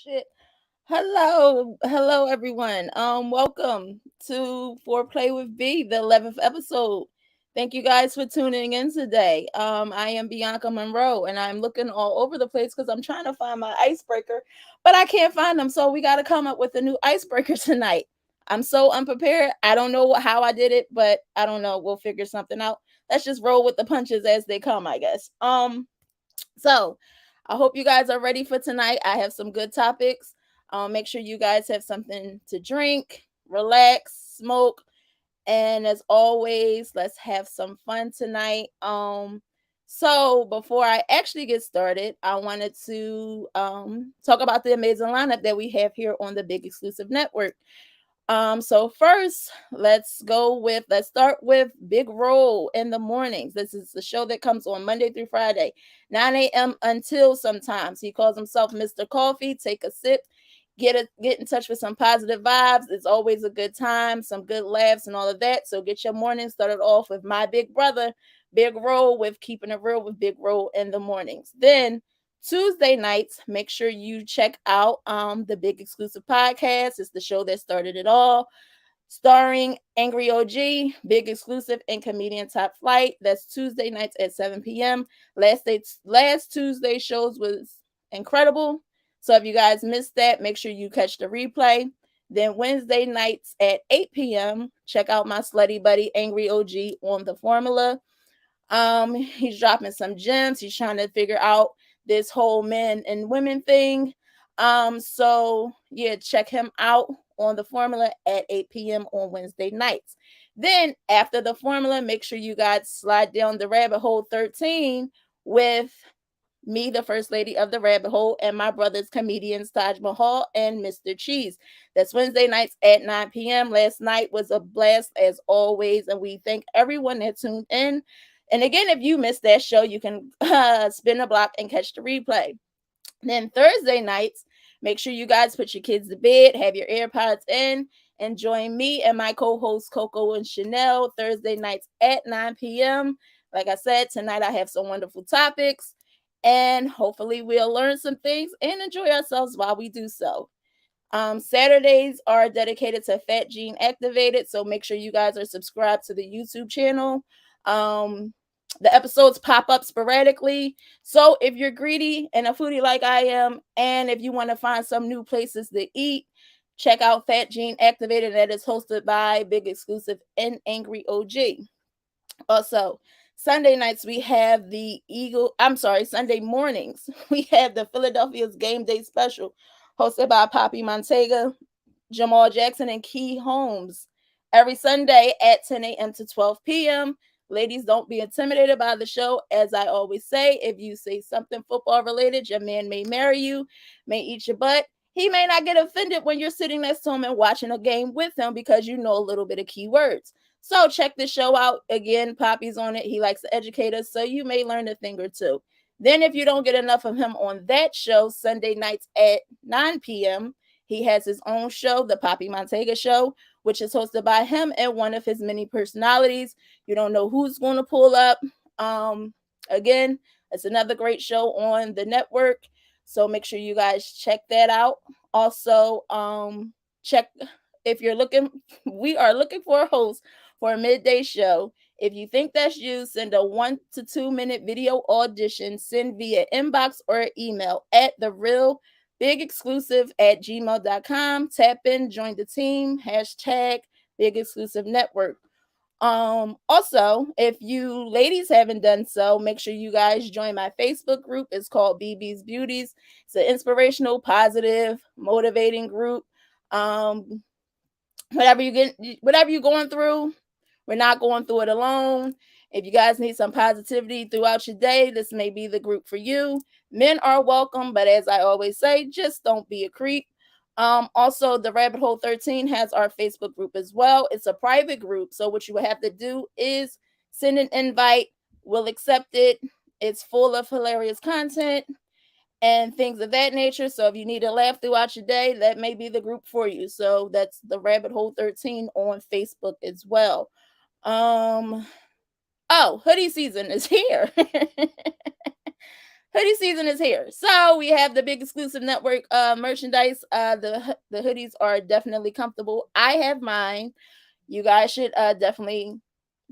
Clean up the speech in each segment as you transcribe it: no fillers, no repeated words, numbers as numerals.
shit. Hello everyone. Welcome to Foreplay with B, the 11th episode. Thank you guys for tuning in today. I am Bianca Monroe, and I'm looking all over the place because I'm trying to find my icebreaker, but I can't find them. So we got to come up with a new icebreaker tonight. I'm so unprepared. I don't know how I did it, but I don't know. We'll figure something out. Let's just roll with the punches as they come, I guess. So I hope you guys are ready for tonight. I have some good topics. Make sure you guys have something to drink, relax, smoke, and as always, let's have some fun tonight. So before I actually get started, I wanted to talk about the amazing lineup that we have here on the Big Exclusive Network. So first, let's start with Big Roll in the mornings. This is the show that comes on Monday through Friday, 9 a.m. until sometimes. He calls himself Mr. Coffee. Take a sip, get in touch with some positive vibes. It's always a good time, some good laughs and all of that. So get your morning started off with my big brother, Big Roll, with keeping it real with Big Roll in the mornings. Then Tuesday nights, make sure you check out the Big Exclusive Podcast. It's the show that started it all, starring Angry OG, Big Exclusive, and comedian Top Flight. That's Tuesday nights at 7 p.m. Last Tuesday shows was incredible. So if you guys missed that, make sure you catch the replay. Then Wednesday nights at 8 p.m., check out my slutty buddy Angry OG on the Formula. He's dropping some gems. He's trying to figure out this whole men and women thing. So yeah, check him out on the Formula at 8 p.m. on Wednesday nights. Then after the Formula, make sure you guys slide down the rabbit hole 13 with me, the first lady of the rabbit hole, and my brothers comedians Taj Mahal and Mr. Cheese. That's Wednesday nights at 9 p.m. Last night was a blast as always, and we thank everyone that tuned in. And again, if you missed that show, you can spin a block and catch the replay. Then Thursday nights, make sure you guys put your kids to bed, have your AirPods in, and join me and my co-hosts Coco and Chanel Thursday nights at 9 p.m. Like I said, tonight I have some wonderful topics, and hopefully we'll learn some things and enjoy ourselves while we do so. Saturdays are dedicated to Fat Gene Activated, so make sure you guys are subscribed to the YouTube channel. The episodes pop up sporadically, so if you're greedy and a foodie like I am, and if you want to find some new places to eat, check out Fat Gene Activated. That is hosted by Big Exclusive and Angry OG. Also, Sunday nights we have Sunday mornings we have the Philadelphia's Game Day Special, hosted by Poppy Montega, Jamal Jackson, and Key Holmes. Every Sunday at 10 a.m. to 12 p.m. Ladies, don't be intimidated by the show. As I always say, if you say something football related, your man may marry you, may eat your butt. He may not get offended when you're sitting next to him and watching a game with him because you know a little bit of key words. So check the show out. Again, Poppy's on it. He likes to educate us, so you may learn a thing or two. Then if you don't get enough of him on that show, Sunday nights at 9 p.m., he has his own show, The Poppy Montega Show, which is hosted by him and one of his many personalities. You don't know who's going to pull up. Again, it's another great show on the network. So make sure you guys check that out. Also, check if you're looking, we are looking for a host for a midday show. If you think that's you, send a 1 to 2 minute video audition. Send via inbox or email at therealbigexclusive@gmail.com. Tap in, join the team, hashtag Big Exclusive Network. Also, if you ladies haven't done so, make sure you guys join my Facebook group. It's called BB's Beauties. It's an inspirational, positive, motivating group. Whatever you're going through, we're not going through it alone. If you guys need some positivity throughout your day, this may be the group for you. Men are welcome, but as I always say, just don't be a creep. Also, the Rabbit Hole 13 has our Facebook group as well. It's a private group, so what you would have to do is send an invite. We'll accept it. It's full of hilarious content and things of that nature. So if you need to laugh throughout your day, that may be the group for you. So that's the Rabbit Hole 13 on Facebook as well. Hoodie season is here. hoodie season is here. So we have the big exclusive network merchandise. The hoodies are definitely comfortable. I have mine. You guys should definitely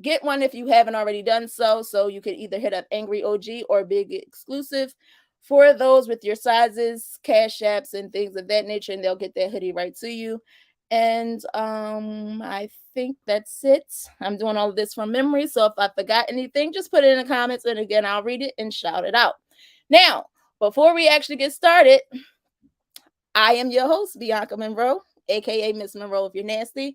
get one if you haven't already done so. So you could either hit up Angry OG or Big Exclusive for those with your sizes, cash apps, and things of that nature, and they'll get that hoodie right to you. And I think that's it. I'm doing all of this from memory, so if I forgot anything, just put it in the comments, and again, I'll read it and shout it out. Now, before we actually get started, I am your host, Bianca Monroe, aka Miss Monroe if you're nasty.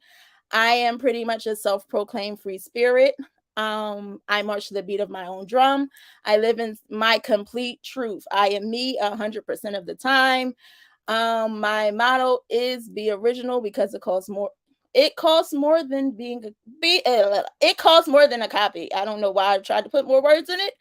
I am pretty much a self-proclaimed free spirit. I march to the beat of my own drum. I live in my complete truth. I am me 100% of the time. My motto is be original because it costs more. It costs more than it costs more than a copy. I don't know why I tried to put more words in it,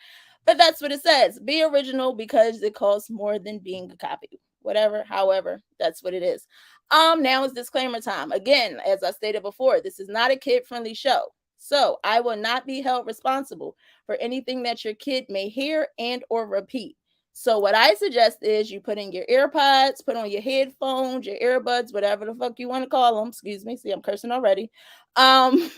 but that's what it says. Be original because it costs more than being a copy. Whatever, however, that's what it is. Now is disclaimer time. Again, as I stated before, this is not a kid-friendly show. So I will not be held responsible for anything that your kid may hear and or repeat. So what I suggest is you put in your earpods, put on your headphones, your earbuds, whatever the fuck you want to call them. Excuse me. See, I'm cursing already. Um,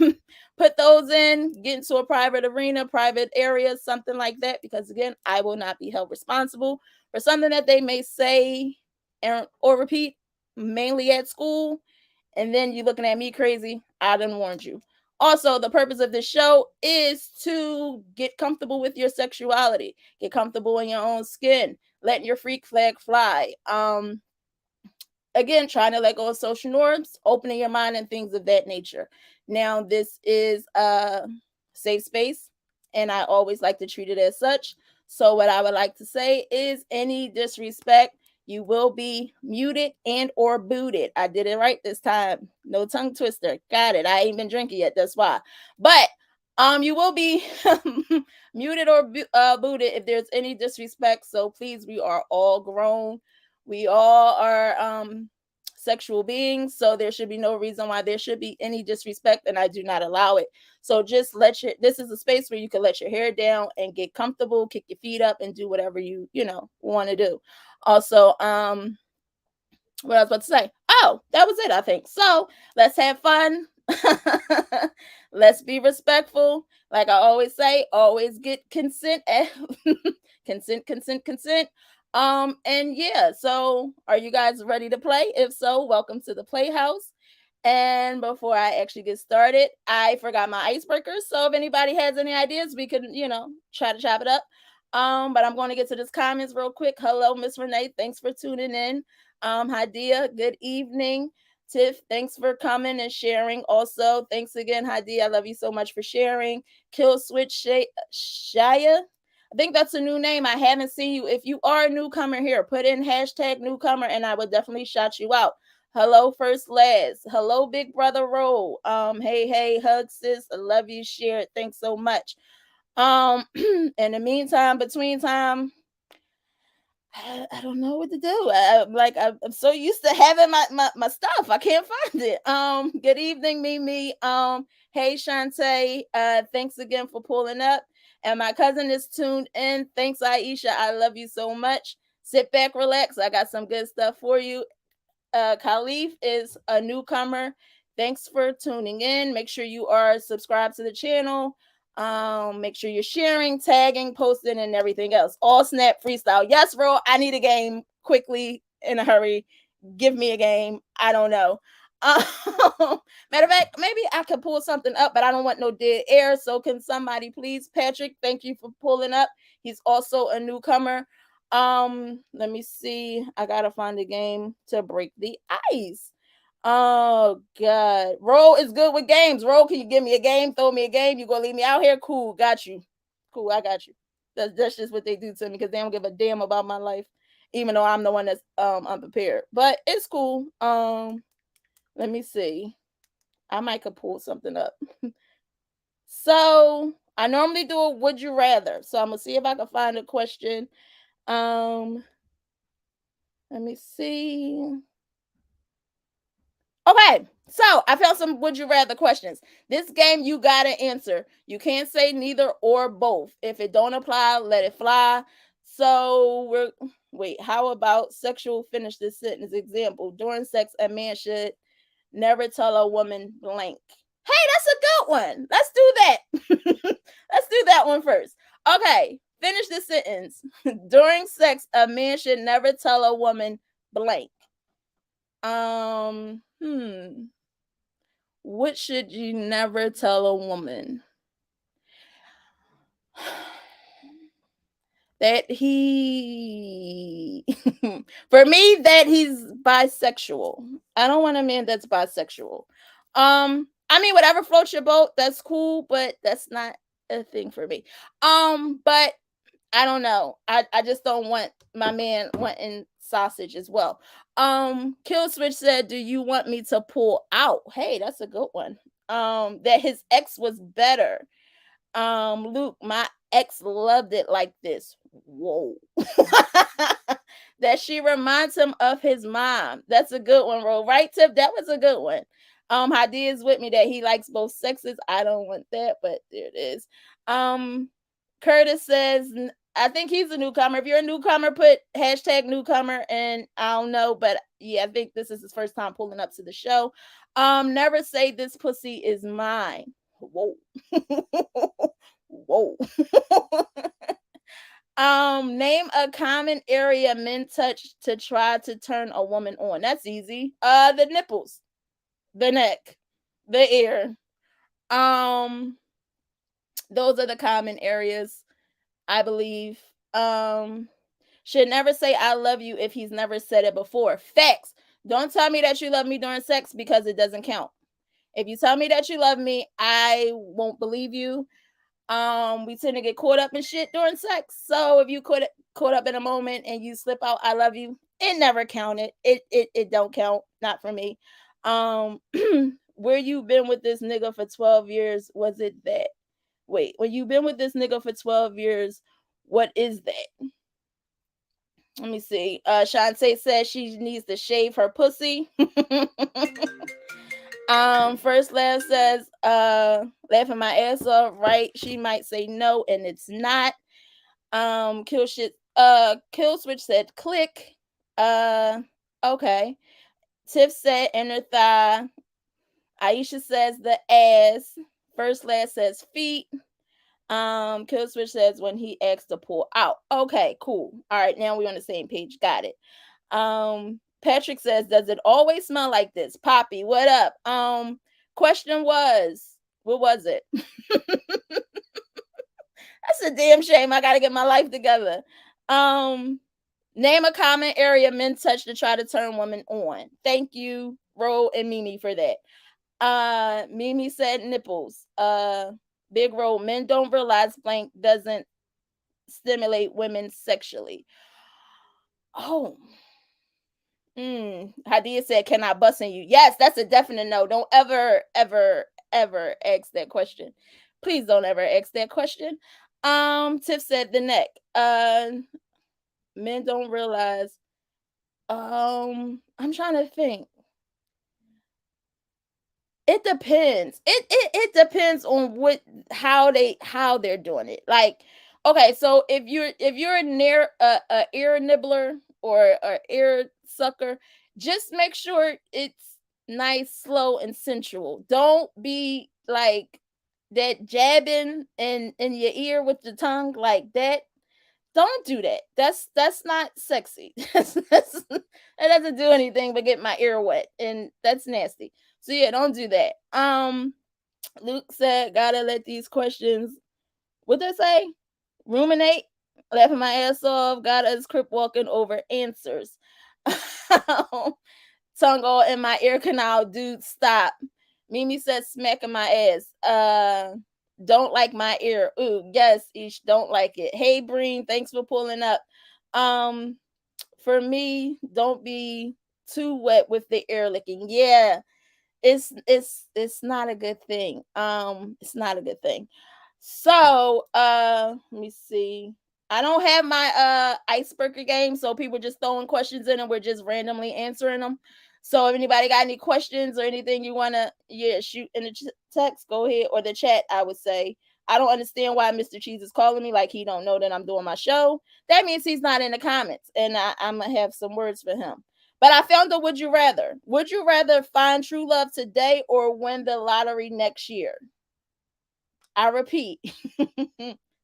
put those in, get into a private arena, private area, something like that. Because again, I will not be held responsible for something that they may say or repeat, mainly at school. And then you looking at me crazy. I done warned you. Also, the purpose of this show is to get comfortable with your sexuality, get comfortable in your own skin, letting your freak flag fly. Again, trying to let go of social norms, opening your mind, and things of that nature. Now, this is a safe space, and I always like to treat it as such. So, what I would like to say is any disrespect, you will be muted and or booted. I did it right this time. No tongue twister. Got it. I ain't been drinking yet. That's why. But you will be muted or booted if there's any disrespect. So please, we are all grown. We all are sexual beings, so there should be no reason why there should be any disrespect, and I do not allow it. So just this is a space where you can let your hair down and get comfortable, kick your feet up, and do whatever you know want to do. Also, what I was about to say. Oh, that was it, I think. So let's have fun. Let's be respectful. Like I always say, always get consent. Consent. And yeah, so are you guys ready to play? If so, welcome to the Playhouse. And before I actually get started, I forgot my icebreakers. So if anybody has any ideas, we can, try to chop it up. But I'm going to get to this comments real quick. Hello, Miss Renee. Thanks for tuning in. Hadia, good evening. Tiff, thanks for coming and sharing. Also, thanks again, Hadia. I love you so much for sharing. Kill Switch Shaya. I think that's a new name. I haven't seen you. If you are a newcomer here, put in hashtag newcomer and I will definitely shout you out. Hello, First Lads. Hello, Big Brother Roll. Hey, hug sis. I love you. Share it. Thanks so much. In the meantime, between time, I don't know what to do. I'm so used to having my stuff. I can't find it. Good evening, Mimi. Hey Shantae. Thanks again for pulling up. And my cousin is tuned in. Thanks, Aisha. I love you so much. Sit back, relax. I got some good stuff for you. Khalif is a newcomer. Thanks for tuning in. Make sure you are subscribed to the channel. Make sure you're sharing, tagging, posting, and everything else. All snap freestyle. Yes, bro. I need a game quickly in a hurry. Give me a game. I don't know. Matter of fact, maybe I could pull something up, but I don't want no dead air. So can somebody please, Patrick? Thank you for pulling up. He's also a newcomer. Let me see. I gotta find a game to break the ice. Oh god. Roll is good with games. Roll, can you give me a game? Throw me a game. You gonna leave me out here? Cool, got you. Cool, I got you. That's just what they do to me because they don't give a damn about my life, even though I'm the one that's unprepared. But it's cool. Let me see. I might could pull something up. So I normally do a would you rather. So I'm gonna see if I can find a question. Let me see. Okay, so I found some would you rather questions. This game you gotta answer. You can't say neither or both. If it don't apply, let it fly. So how about sexual, finish this sentence. Example, during sex, a man should never tell a woman blank. Hey, that's a good one. Let's do that. Let's do that one first. Okay, finish the sentence. During sex, a man should never tell a woman blank. Um, hmm. What should you never tell a woman? That he for me, that he's bisexual. I don't want a man that's bisexual. I mean, whatever floats your boat, that's cool, but that's not a thing for me. But I don't know. I just don't want my man wanting sausage as well. Kill Switch said, "Do you want me to pull out?" Hey, that's a good one. That his ex was better. Luke, my ex loved it like this. Whoa. That she reminds him of his mom. That's a good one, Ro. Right, Tip? That was a good one. Hadi is with me that he likes both sexes. I don't want that, but there it is. Curtis says, I think he's a newcomer. If you're a newcomer, put hashtag newcomer, and I don't know, but yeah, I think this is his first time pulling up to the show. Never say this pussy is mine. Whoa. Whoa. Name a common area men touch to try to turn a woman on. That's easy. The nipples, the neck, the ear. Um, those are the common areas, I believe. Should never say I love you if he's never said it before. Facts. Don't tell me that you love me during sex because it doesn't count. If you tell me that you love me, I won't believe you. We tend to get caught up in shit during sex. So if you caught up in a moment and you slip out, I love you, it never counted. It don't count. Not for me. Where you been with this nigga for 12 years? Was it that? Wait, when you been with this nigga for 12 years, what is that? Let me see. Shantae says she needs to shave her pussy. First laugh says, laughing my ass off, right? She might say no, and it's not. Kill switch said click. Okay. Tiff said inner thigh. Aisha says the ass. First laugh says feet. Kill switch says when he asked to pull out. Okay, cool. All right, now we're on the same page. Got it. Patrick says, does it always smell like this? Poppy, what up? Question was, what was it? That's a damn shame. I gotta get my life together. Name a common area men touch to try to turn women on. Thank you, Ro and Mimi, for that. Mimi said nipples. Big Ro, men don't realize blank doesn't stimulate women sexually. Oh. Hadia said, can I bust in you? Yes, that's a definite no. Don't ever, ever, ever ask that question. Please don't ever ask that question. Tiff said the neck. Men don't realize. I'm trying to think. It depends. It depends on how they're doing it. Like, okay, so if you're near a ear nibbler or a ear sucker, just make sure it's nice, slow, and sensual. Don't be like that jabbing in your ear with the tongue like that. Don't do that. That's not sexy. That doesn't do anything but get my ear wet, and that's nasty. So yeah, don't do that. Luke said, gotta let these questions, what they say? Ruminate, laughing my ass off, got us crip walking over answers. Tongue all in my ear canal, dude, stop. Mimi said smacking my ass. Don't like my ear. Ooh, yes, Ish, don't like it. Hey Breen, thanks for pulling up. For me, don't be too wet with the ear licking. Yeah, it's not a good thing. It's not a good thing. So let me see. I don't have my icebreaker game, so people just throwing questions in and we're just randomly answering them. So if anybody got any questions or anything you wanna shoot in the text, go ahead, or the chat, I would say. I don't understand why Mr. Cheese is calling me like he don't know that I'm doing my show. That means he's not in the comments, and I'm gonna have some words for him. But I found a would you rather. Would you rather find true love today or win the lottery next year? I repeat.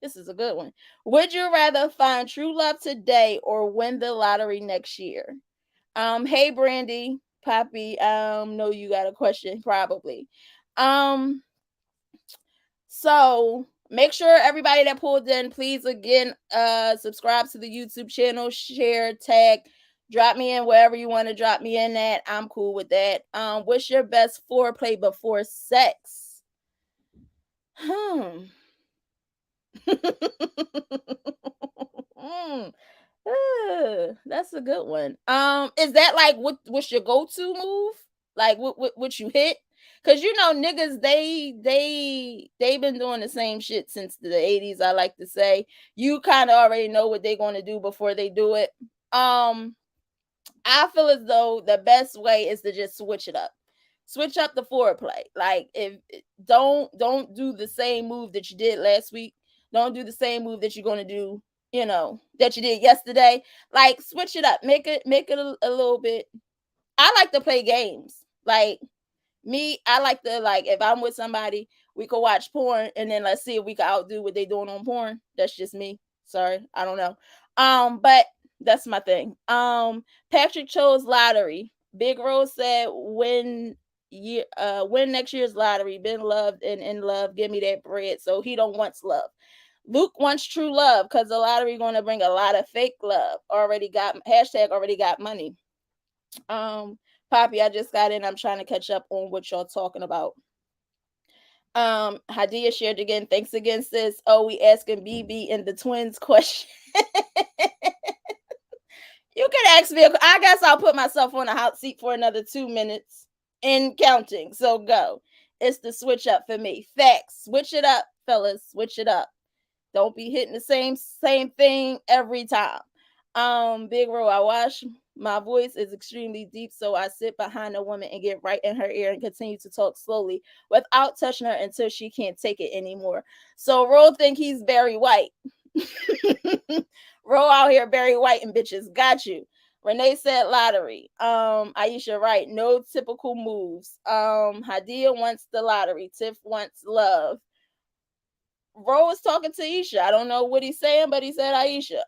This is a good one. Would you rather find true love today or win the lottery next year? Hey Brandy, Poppy, know you got a question probably. Um, so make sure everybody that pulled in, please again, subscribe to the YouTube channel, share, tag, drop me in wherever you want to drop me in at. I'm cool with that. What's your best foreplay before sex? Hmm. Hmm. That's a good one. Is that like what's your go-to move? Like what you hit? Cause you know niggas they been doing the same shit since the 80s. I like to say you kind of already know what they're going to do before they do it. I feel as though the best way is to just switch it up. Switch up the foreplay. Like if don't do the same move that you did last week. Don't do the same move that you're going to do, that you did yesterday. Like switch it up. Make it a little bit. I like to play games. Like me, I like to like if I'm with somebody, we could watch porn and then let's see if we can outdo what they doing on porn. That's just me. Sorry, I don't know. But that's my thing. Patrick chose lottery. Big Rose said win next year's lottery. Been loved and in love. Give me that bread. So he don't want love. Luke wants true love because the lottery going to bring a lot of fake love. Already got money. Poppy, I just got in. I'm trying to catch up on what y'all talking about. Hadia shared again. Thanks again, sis. Oh, we asking BB and the twins question. You can ask me. I guess I'll put myself on a hot seat for another 2 minutes in counting. So go. It's the switch up for me. Facts. Switch it up, fellas. Switch it up. Don't be hitting the same thing every time. Big Ro, I watch. My voice is extremely deep, so I sit behind a woman and get right in her ear and continue to talk slowly without touching her until she can't take it anymore. So Ro think he's Barry White. Ro out here Barry White and bitches. Got you. Renee said lottery. Aisha, right. No typical moves. Hadia wants the lottery. Tiff wants love. Ro was talking to Aisha. I don't know what he's saying, but he said Aisha.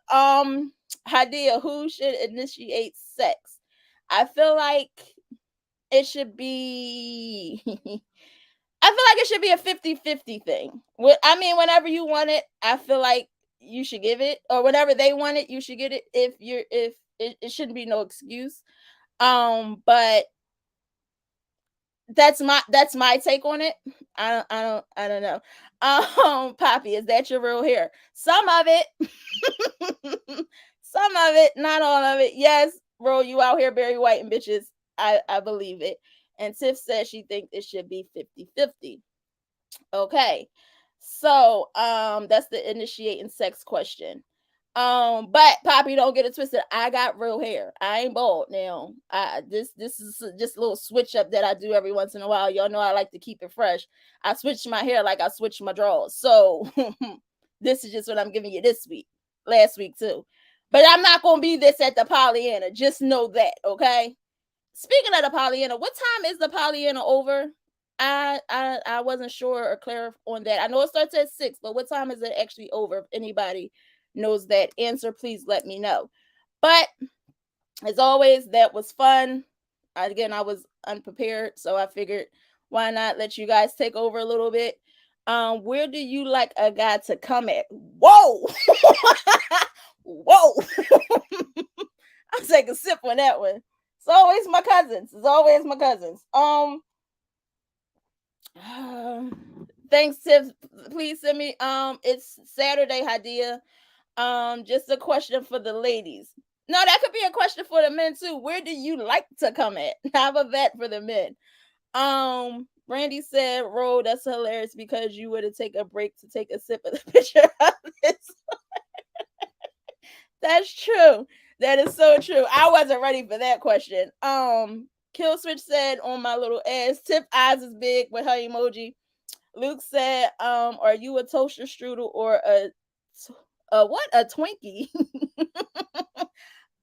Hadia, who should initiate sex? I feel like it should be I feel like it should be a 50-50 thing. I mean, whenever you want it, I feel like you should give it, or whenever they want it, you should get it. If it shouldn't be no excuse. But that's my take on it. I don't know. Poppy, is that your real hair? Some of it. Some of it, not all of it. Yes, bro, you out here Barry White and bitches. I believe it. And Tiff says she thinks it should be 50-50. Okay. So, that's the initiating sex question. But Poppy, don't get it twisted. I got real hair. I ain't bald now. This is just a little switch up that I do every once in a while. Y'all know I like to keep it fresh. I switched my hair like I switched my drawers. So this is just what I'm giving you this week. Last week too. But I'm not gonna be this at the Pollyanna. Just know that, okay? Speaking of the Pollyanna, what time is the Pollyanna over? I wasn't sure or clear on that. I know it starts at 6, but what time is it actually over? If anybody knows that answer, please let me know. But as always, that was fun. Again, I was unprepared, so I figured why not let you guys take over a little bit. Where do you like a guy to come at? Whoa! Whoa! I'll take a sip on that one. It's always my cousins. It's always my cousins. Thanks, Tiff. Please send me. It's Saturday, Hadia. Just a question for the ladies. No, that could be a question for the men too. Where do you like to come at? Have a vet for the men. Brandy said, "Ro, that's hilarious because you were to take a break to take a sip of the picture of this." That's true. That is so true. I wasn't ready for that question. Kill Switch said on my little ass, Tip eyes is big with her emoji. Luke said, are you a toaster strudel or a what? A Twinkie?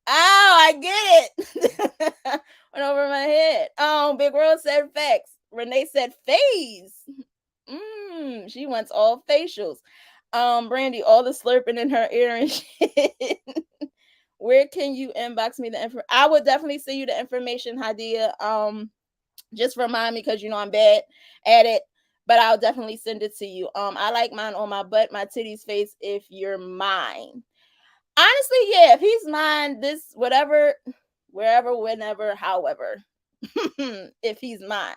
Oh, I get it. Went over my head. Big World said facts. Renee said phase. She wants all facials. Brandy, all the slurping in her ear and shit. Where can you inbox me the info? I would definitely send you the information, Hadia. Just remind me because you know I'm bad at it, but I'll definitely send it to you. I like mine on my butt, my titties, face. If you're mine, honestly, yeah. If he's mine, this whatever, wherever, whenever, however, if he's mine.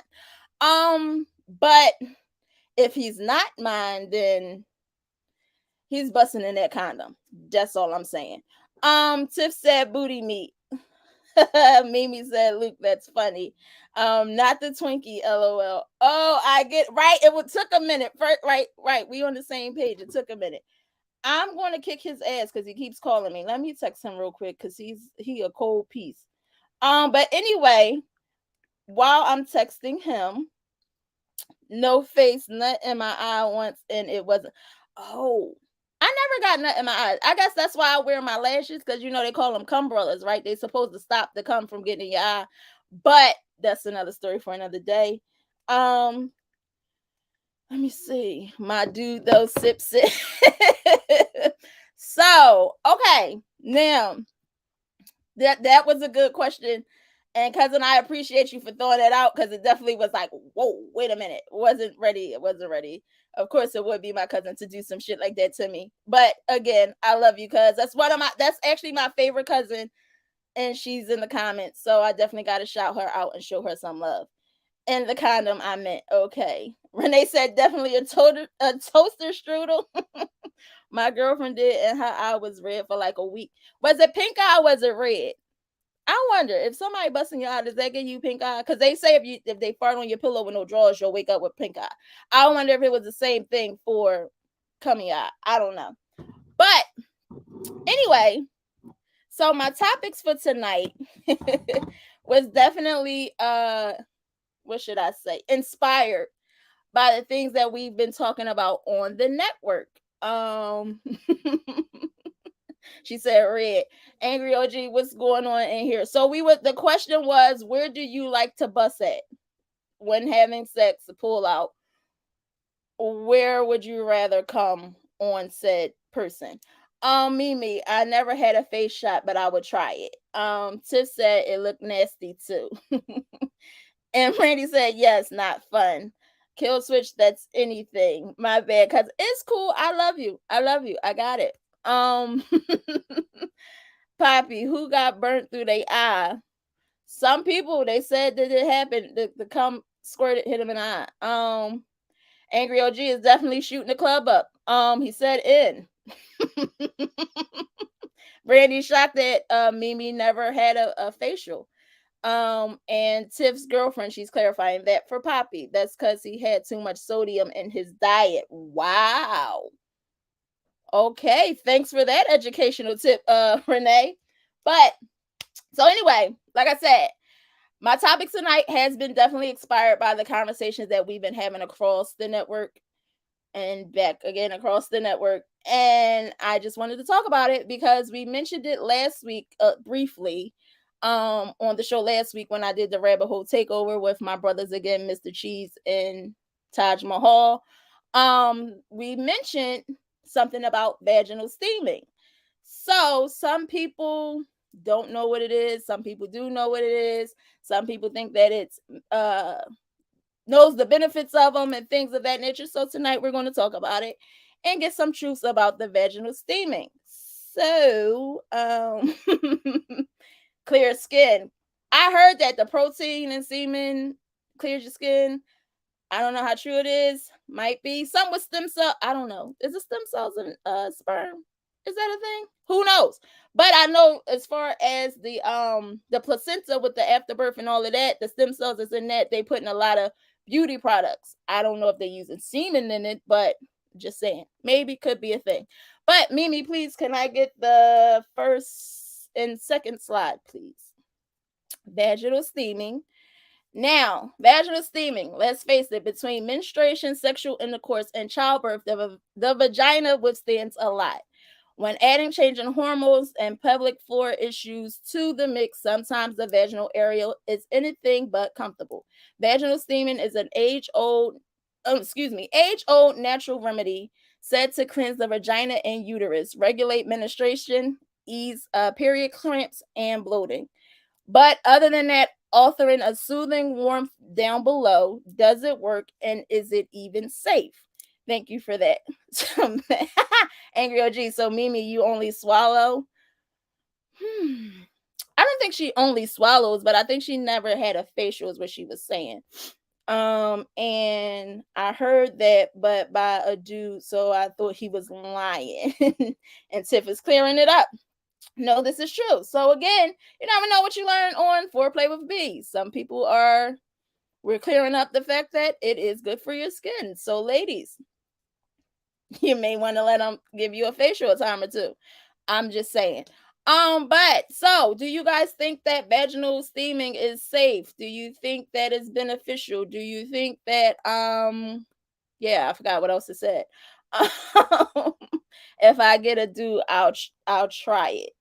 But if he's not mine, then he's busting in that condom. That's all I'm saying. Tiff said booty meat. Mimi said, Luke, that's funny. Not the Twinkie, lol. Oh, I get right. Took a minute. First, right. We on the same page. It took a minute. I'm going to kick his ass because he keeps calling me. Let me text him real quick because he a cold piece. But anyway, while I'm texting him, no face, nut in my eye once, and it wasn't. Oh, I never got nut in my eyes. I guess that's why I wear my lashes because you know they call them cum brothers, right? They supposed to stop the cum from getting in your eye, but that's another story for another day. Let me see. My dude though, sip. So okay, now that was a good question. And cousin, I appreciate you for throwing that out because it definitely was like, whoa, wait a minute. Wasn't ready. It wasn't ready. Of course, it would be my cousin to do some shit like that to me. But again, I love you, cuz that's actually my favorite cousin. And she's in the comments. So I definitely gotta shout her out and show her some love. And the condom I meant, okay. Renee said definitely a toaster strudel. My girlfriend did, and her eye was red for like a week. Was it pink eye or was it red? I wonder if somebody busting your eye, does that give you pink eye? Because they say if they fart on your pillow with no drawers, you'll wake up with pink eye. I wonder if it was the same thing for cummy eye. I don't know. But anyway, so my topics for tonight was definitely what should I say? Inspired by the things that we've been talking about on the network. She said red. Angry OG, what's going on in here? So the question was, where do you like to bust at when having sex, pull out? Where would you rather come on said person? Mimi, I never had a face shot, but I would try it. Tiff said it looked nasty too. And Randy said, yes, not fun. Kill switch, that's anything. My bad, cause it's cool. I love you. I got it. Poppy, who got burnt through their eye? Some people, they said that it happened. The cum squirted, hit him in the eye. Angry OG is definitely shooting the club up. He said in. Brandy shocked that Mimi never had a facial. And Tiff's girlfriend, she's clarifying that for Poppy. That's because he had too much sodium in his diet. Wow. Okay, thanks for that educational tip, Renee. But so anyway, like I said, my topic tonight has been definitely inspired by the conversations that we've been having across the network and back again across the network. And I just wanted to talk about it because we mentioned it last week briefly on the show last week when I did the rabbit hole takeover with my brothers again, Mr. Cheese and Taj Mahal. We mentioned something about vaginal steaming. So some people don't know what it is. Some people do know what it is. Some people think that it's knows the benefits of them and things of that nature. So tonight we're going to talk about it and get some truths about the vaginal steaming. So clear skin. I heard that the protein in semen clears your skin. I don't know how true it is. Might be some with stem cell. I don't know. Is it stem cells in sperm? Is that a thing? Who knows? But I know as far as the placenta with the afterbirth and all of that, the stem cells is in that. They put in a lot of beauty products. I don't know if they're using semen in it, but just saying, maybe could be a thing. But Mimi, please, can I get the first and second slide, please? Vaginal steaming. Now, vaginal steaming. Let's face it, between menstruation, sexual intercourse, and childbirth, the vagina withstands a lot. When adding changing hormones and pelvic floor issues to the mix, sometimes the vaginal area is anything but comfortable. Vaginal steaming is an age-old natural remedy said to cleanse the vagina and uterus, regulate menstruation, ease period cramps, and bloating. But other than that, offering a soothing warmth down below, does it work and is it even safe? Thank you for that. Angry OG. So Mimi, you only swallow? Hmm. I don't think she only swallows, but I think she never had a facial is what she was saying. And I heard that, but by a dude, so I thought he was lying. And Tiff is clearing it up. No, this is true. So again, you never know what you learn on Foreplay with B. Some people we're clearing up the fact that it is good for your skin. So ladies, you may want to let them give you a facial a time or two. I'm just saying. But so do you guys think that vaginal steaming is safe? Do you think that it's beneficial? Do you think that yeah, I forgot what else it said. If I get a do, I'll try it.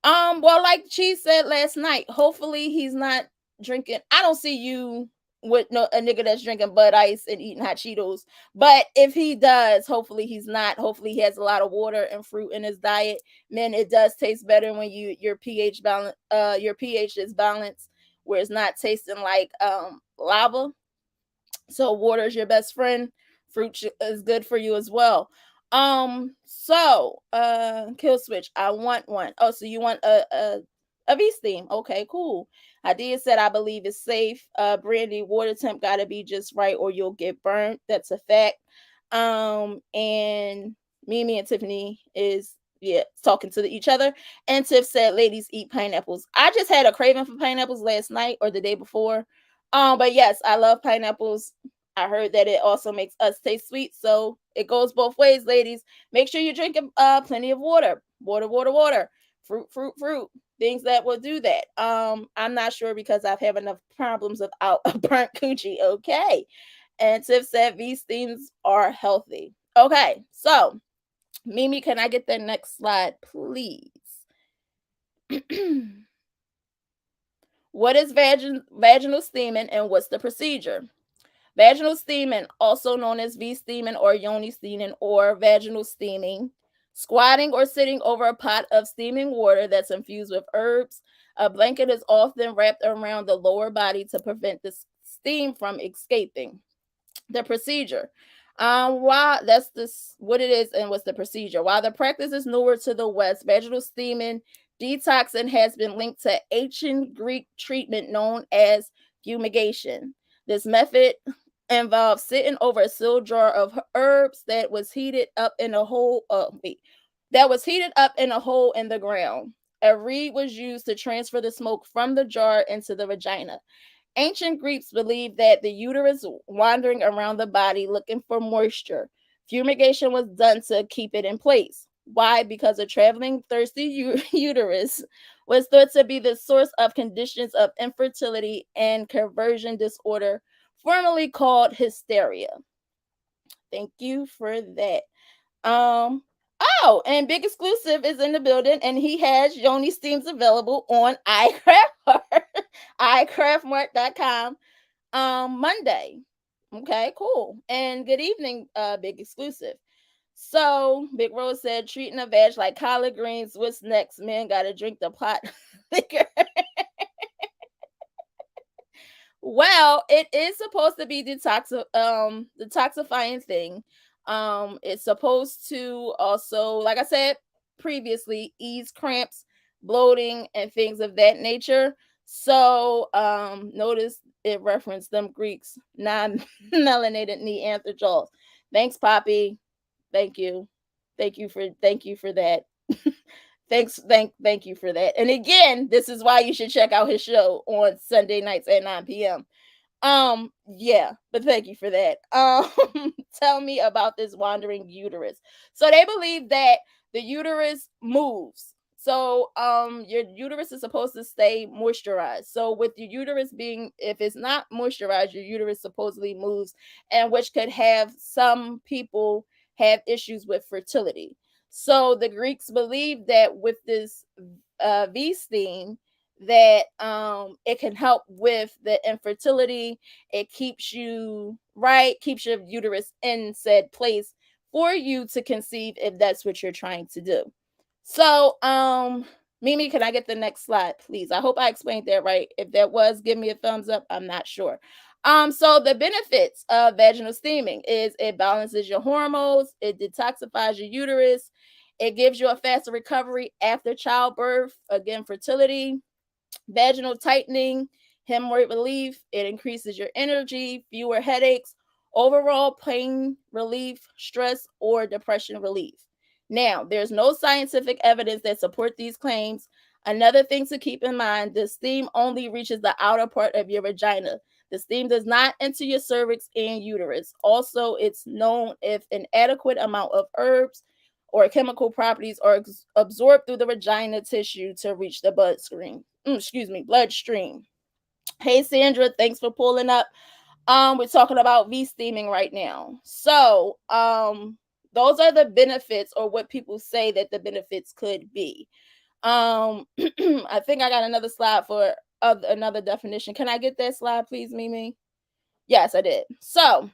Well, like she said last night, hopefully he's not drinking. I don't see you with no a nigga that's drinking Bud Ice and eating hot Cheetos. But if he does, hopefully he's not. Hopefully he has a lot of water and fruit in his diet. Man, it does taste better when your pH balance your pH is balanced, where it's not tasting like lava. So water is your best friend. Fruit is good for you as well. Kill switch. I want one. Oh, so you want a V steam. Okay, cool. Idea said I believe it's safe. Brandy, water temp gotta be just right or you'll get burnt. That's a fact. And Mimi and Tiffany is talking to each other. And Tiff said, ladies eat pineapples. I just had a craving for pineapples last night or the day before. But yes, I love pineapples. I heard that it also makes us taste sweet, so it goes both ways, ladies. Make sure you're drinking plenty of water, water, fruit, things that will do that. I'm not sure because I've had enough problems without a burnt coochie. Okay, and Tiff said these things are healthy. Okay, so Mimi, can I get the next slide, please? What is vaginal steaming and what's the procedure? Vaginal steaming, also known as V steaming or yoni steaming or vaginal steaming, squatting or sitting over a pot of steaming water that's infused with herbs. A blanket is often wrapped around the lower body to prevent the steam from escaping. The procedure. Why that's this what it is and what's the procedure. While the practice is newer to the West, vaginal steaming detoxing has been linked to ancient Greek treatment known as fumigation. This method involves sitting over a sealed jar of herbs that was heated up in a hole. That was heated up in a hole in the ground. A reed was used to transfer the smoke from the jar into the vagina. Ancient Greeks believed that the uterus wandering around the body looking for moisture. Fumigation was done to keep it in place. Why? Because a traveling thirsty uterus was thought to be the source of conditions of infertility and conversion disorder, formerly called hysteria. Thank you for that. Um, oh, and Big Exclusive is in the building, and he has Yoni Steams available on iCraftMart, iCraftMart.com Monday. Okay, cool. And good evening, Big Exclusive. So Big Rose said, treating a veg like collard greens. What's next? Man, gotta drink the pot liquor. Well, it is supposed to be detoxifying thing. It's supposed to also, like I said previously, ease cramps, bloating, and things of that nature. So, notice it referenced them Greeks, non-melanated Neanderthals. Thanks, Poppy. Thank you. Thank you for that. Thank you for that. And again, this is why you should check out his show on Sunday nights at 9 p.m. Yeah, but thank you for that. Tell me about this wandering uterus. So they believe that the uterus moves. So your uterus is supposed to stay moisturized. So with your uterus being, if it's not moisturized, your uterus supposedly moves, and which could have some people have issues with fertility. So the Greeks believed that with this V steam, that it can help with the infertility. It keeps you right, keeps your uterus in said place for you to conceive if that's what you're trying to do. So, Mimi, can I get the next slide, please? I hope I explained that right. If that was, give me a thumbs up. I'm not sure. So the benefits of vaginal steaming is it balances your hormones, it detoxifies your uterus, it gives you a faster recovery after childbirth, again, fertility, vaginal tightening, hemorrhoid relief. It increases your energy, fewer headaches, overall pain relief, stress, or depression relief. Now, there's no scientific evidence that support these claims. Another thing to keep in mind, the steam only reaches the outer part of your vagina. The steam does not enter your cervix and uterus. Also, it's known if an adequate amount of herbs or chemical properties are absorbed through the vagina tissue to reach the bloodstream. Bloodstream. Hey Sandra, thanks for pulling up. We're talking about V steaming right now. So, those are the benefits, or what people say that the benefits could be. I think I got another slide for another definition. Can I get that slide, please, Mimi? Yes, I did. So,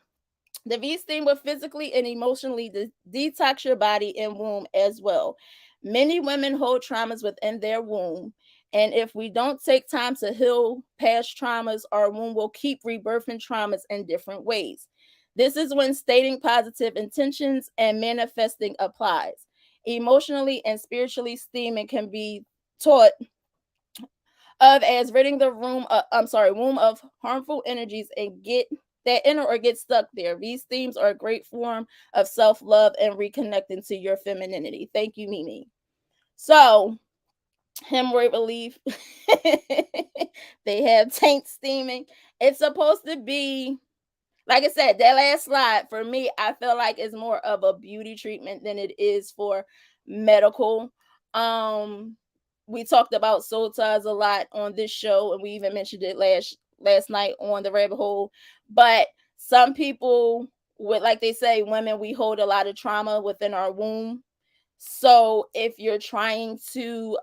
the V steam will physically and emotionally detox your body and womb as well. Many women hold traumas within their womb, and if we don't take time to heal past traumas, our womb will keep rebirthing traumas in different ways. This is when stating positive intentions and manifesting applies. Emotionally and spiritually, steaming can be taught of as ridding the womb of harmful energies and get that enter or get stuck there. These themes are a great form of self-love and reconnecting to your femininity. Thank you, Mimi. So, hemorrhoid relief. They have taint steaming. It's supposed to be, like I said, that last slide for me, I feel like it's more of a beauty treatment than it is for medical. Um, we talked about soul ties a lot on this show, and we even mentioned it last night on the rabbit hole. But some people would, like they say, women, we hold a lot of trauma within our womb. So if you're trying to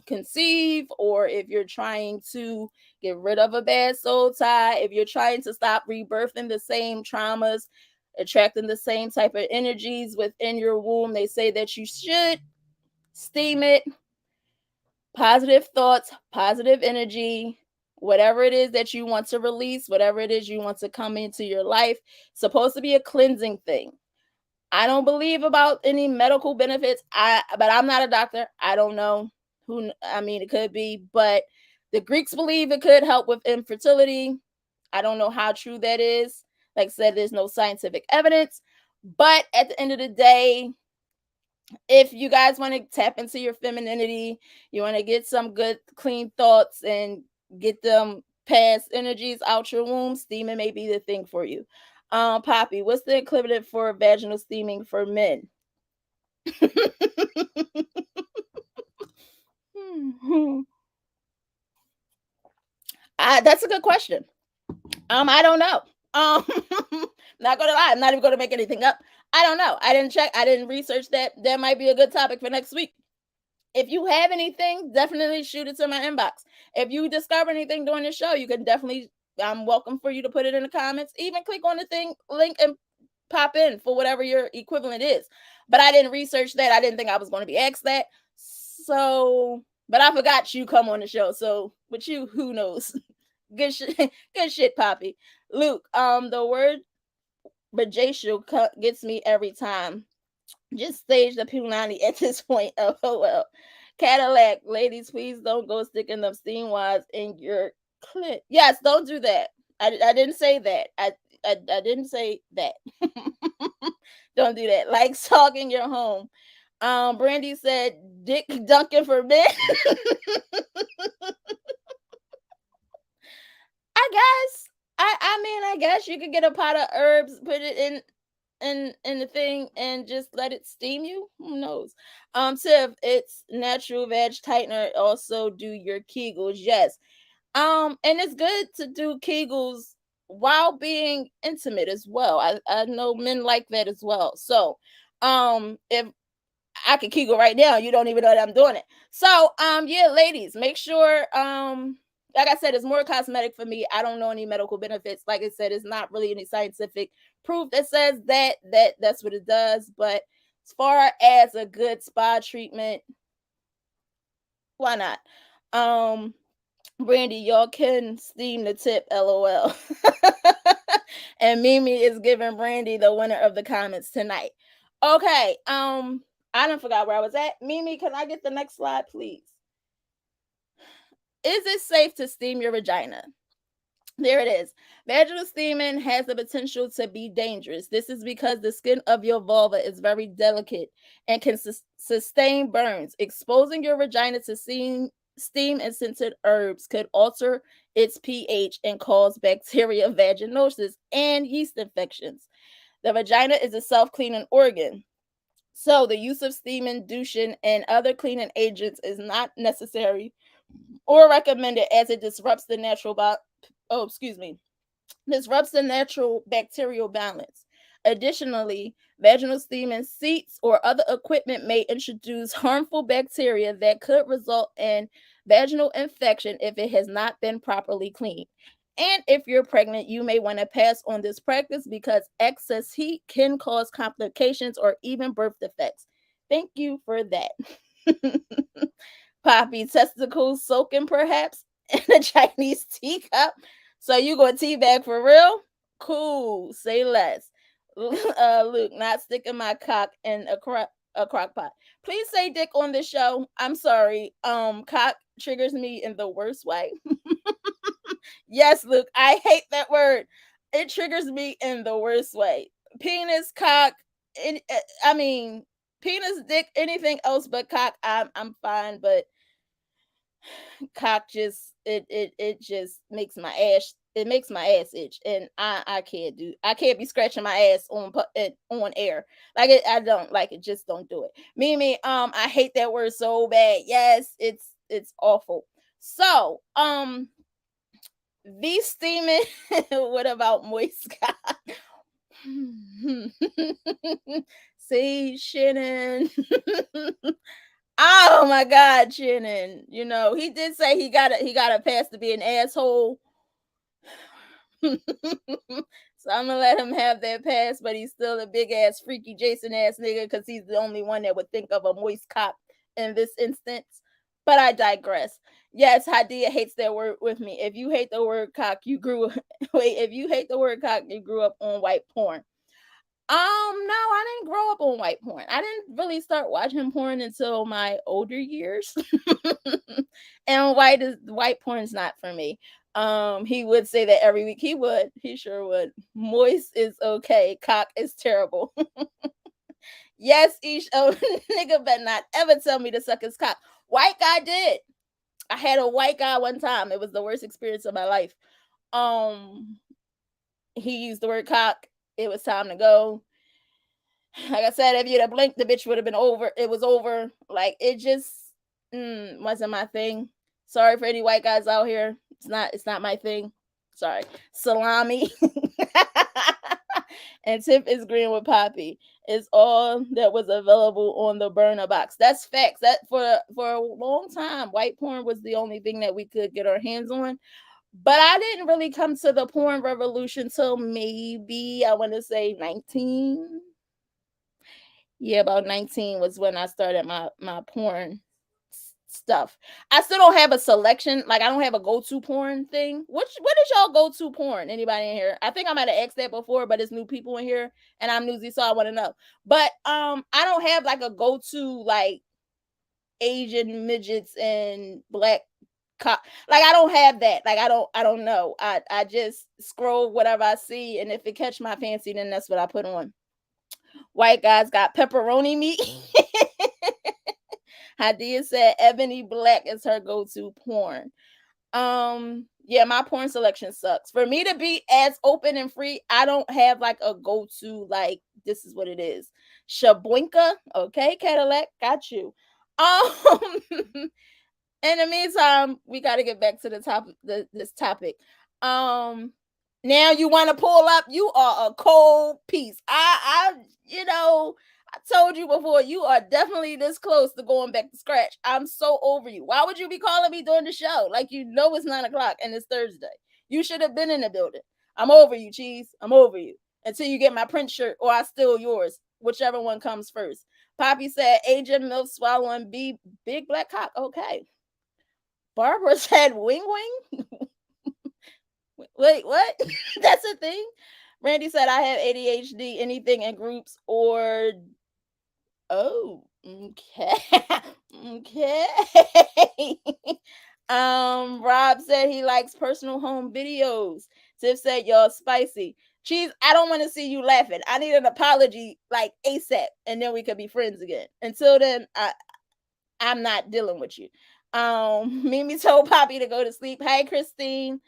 conceive, or if you're trying to get rid of a bad soul tie, if you're trying to stop rebirthing the same traumas, attracting the same type of energies within your womb, they say that you should steam it. Positive thoughts, positive energy, whatever it is that you want to release, whatever it is you want to come into your life, supposed to be a cleansing thing. I don't believe about any medical benefits. But I'm not a doctor. I don't know it could be, but the Greeks believe it could help with infertility. I don't know how true that is. Like I said, there's no scientific evidence. But at the end of the day, if you guys want to tap into your femininity, you want to get some good, clean thoughts and get them past energies out your womb, steaming may be the thing for you. Poppy, what's the equivalent for vaginal steaming for men? That's a good question. I don't know. Not gonna lie, I'm not even gonna make anything up. I don't know. I didn't check. I didn't research that. That might be a good topic for next week. If you have anything, definitely shoot it to my inbox. If you discover anything during the show, you can definitely. I'm welcome for you to put it in the comments. Even click on the thing link and pop in for whatever your equivalent is. But I didn't research that. I didn't think I was going to be asked that. So, but I forgot you come on the show. So, with you, who knows? Good shit, good shit, Poppy. Luke, the word bajatial gets me every time. Just stage the punani at this point. Oh well. Cadillac, ladies, please don't go sticking them steam wads in your clit. Yes, don't do that. I didn't say that. I didn't say that. Don't do that. Like talking your home. Brandy said Dick Duncan for men. I guess. I mean, I guess you could get a pot of herbs, put it in. in the thing and just let it steam you? Who knows? Tiff, it's natural veg tightener. Also do your Kegels. Yes. And it's good to do Kegels while being intimate as well. I know men like that as well. So, if I can Kegel right now, you don't even know that I'm doing it. So, yeah, ladies, make sure, like I said, it's more cosmetic for me. I don't know any medical benefits. Like I said, it's not really any scientific proof that says that's what it does. But as far as a good spa treatment, why not? Um, Brandy, y'all can steam the tip, lol. And Mimi is giving Brandy the winner of the comments tonight. Okay, I don't forgot where I was at. Mimi, can I get the next slide, please? Is it safe to steam your vagina? There it is. Vaginal steaming has the potential to be dangerous. This is because the skin of your vulva is very delicate and can sustain burns. Exposing your vagina to steam and scented herbs could alter its pH and cause bacteria vaginosis and yeast infections. The vagina is a self cleaning organ. So, the use of steaming, douching, and other cleaning agents is not necessary or recommended as it disrupts the disrupts the natural bacterial balance. Additionally, vaginal steaming seats or other equipment may introduce harmful bacteria that could result in vaginal infection if it has not been properly cleaned. And if you're pregnant, you may want to pass on this practice because excess heat can cause complications or even birth defects. Thank you for that. Poppy testicles soaking perhaps in a Chinese teacup. So you go teabag for real? Cool. Say less. Luke, not sticking my cock in a crock pot. Please say dick on the show. I'm sorry. Cock triggers me in the worst way. Yes, Luke, I hate that word. It triggers me in the worst way. Penis, cock, I mean, penis, dick, anything else but cock, I'm fine, but cock just it just makes my ass itch, and I can't be scratching my ass on air. Like I don't like it. Just don't do it. Mimi, I hate that word so bad. Yes, it's awful. So, V steaming. What about moist cock? See, Shannon. Oh my God, Shannon. You know, he did say he got a pass to be an asshole. So I'm gonna let him have that pass, but he's still a big ass freaky Jason ass nigga because he's the only one that would think of a moist cop in this instance. But I digress. Yes, Hadia hates that word with me. If you hate the word cock, you grew wait, if you hate the word cock, you grew up on white porn. No, I didn't grow up on white porn. I didn't really start watching porn until my older years. And white porn's not for me. He would say that every week. He would. He sure would. Moist is okay. Cock is terrible. Yes, each nigga better not ever tell me to suck his cock. White guy did. I had a white guy one time. It was the worst experience of my life. Um, he used the word cock. It was time to go. Like I said, if you'd have blinked, the bitch would have been over. It was over. Like it just wasn't my thing. Sorry for any white guys out here. It's not my thing. Sorry. Salami. And Tiff is green with Poppy. It's all that was available on the burner box. That's facts. That for a long time, white porn was the only thing that we could get our hands on. But I didn't really come to the porn revolution till maybe I want to say 19. Yeah, about 19 was when I started my porn stuff. I still don't have a selection. Like I don't have a go-to porn thing. What is y'all go-to porn? Anybody in here? I think I might have asked that before, but it's new people in here and I'm newsy, so I want to know. But I don't have like a go-to like Asian midgets and black like I don't have that. Like I don't know. I just scroll whatever I see, and if it catch my fancy, then that's what I put on. White guys got pepperoni meat. Hadia said Ebony Black is her go-to porn. Yeah, my porn selection sucks. For me to be as open and free, I don't have like a go-to like this is what it is. Shaboinka. Okay, Cadillac, got you. Um in the meantime, we got to get back to the top this topic. Um Now you want to pull up, you are a cold piece. I told you before, you are definitely this close to going back to scratch. I'm so over you. Why would you be calling me during the show? Like, you know it's 9 o'clock and it's Thursday. You should have been in the building. I'm over you, Cheese. I'm over you. Until you get my print shirt or I steal yours, whichever one comes first. Poppy said, Agent Milk swallowing big black cock. Okay. Barbara said, wing wing? Wait, what? That's a thing? Randy said, I have ADHD, anything in groups or. Oh, okay. Okay. Rob said he likes personal home videos. Tiff said, y'all spicy. Cheese, I don't want to see you laughing. I need an apology like ASAP, and then we could be friends again. Until then, I'm not dealing with you. Mimi told Poppy to go to sleep. Hi, Christine.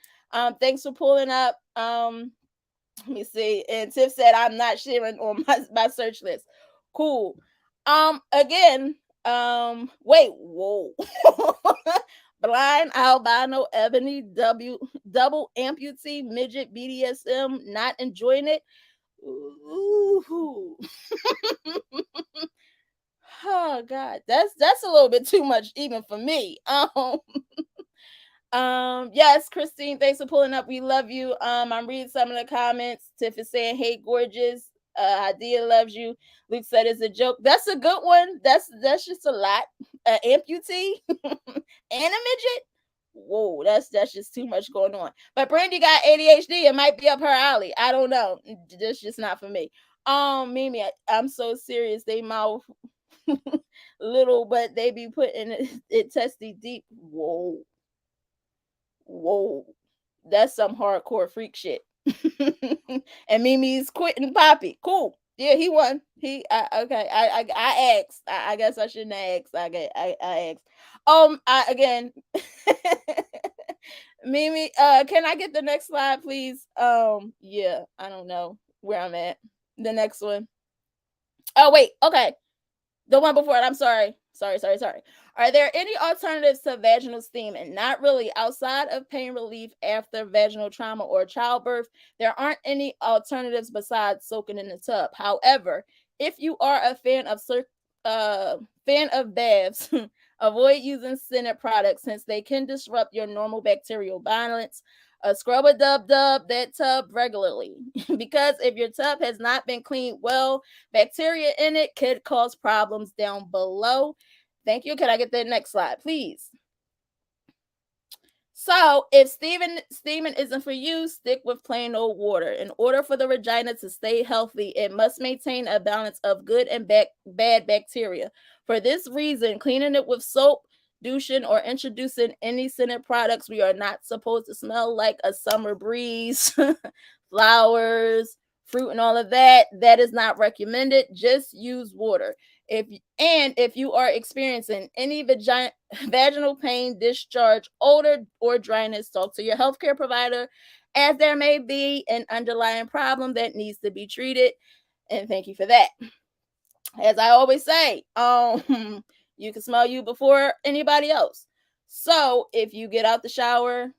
Thanks for pulling up. Let me see. And Tiff said, I'm not sharing on my search list. Cool. Again, wait, whoa. Blind, albino, ebony, double amputee, midget, BDSM, not enjoying it. Ooh. Oh God, that's a little bit too much even for me. Yes, Christine, thanks for pulling up. We love you. I'm reading some of the comments. Tiff is saying, hey, gorgeous. Idea loves you. Luke said it's a joke. That's a good one. That's just a lot. Amputee and a midget. Whoa, that's just too much going on. But Brandy got ADHD. It might be up her alley. I don't know. That's just not for me. Mimi, I'm so serious. They mouth little, but they be putting it testy deep. Whoa, that's some hardcore freak shit. And Mimi's quitting Poppy. Cool. Yeah, he won. Okay. I asked. I guess I shouldn't ask. I asked. I again. Mimi, can I get the next slide, please? Yeah, I don't know where I'm at. The next one. Oh wait, okay. The one before it. I'm sorry. Sorry. Are there any alternatives to vaginal steam? And not really. Outside of pain relief after vaginal trauma or childbirth, there aren't any alternatives besides soaking in the tub. However, if you are a fan of baths, avoid using scented products since they can disrupt your normal bacterial balance. Scrub a dub that tub regularly because if your tub has not been cleaned well, bacteria in it could cause problems down below. Thank you. Can I get the next slide, please? So, if steaming isn't for you, stick with plain old water. In order for the vagina to stay healthy, it must maintain a balance of good and bad bacteria. For this reason, cleaning it with soap, douching, or introducing any scented products, we are not supposed to smell like a summer breeze, flowers, fruit, and all of that. That is not recommended. Just use water. If you are experiencing any vaginal pain, discharge, odor, or dryness, talk to your healthcare provider, as there may be an underlying problem that needs to be treated. And thank you for that. As I always say, you can smell you before anybody else. So if you get out the shower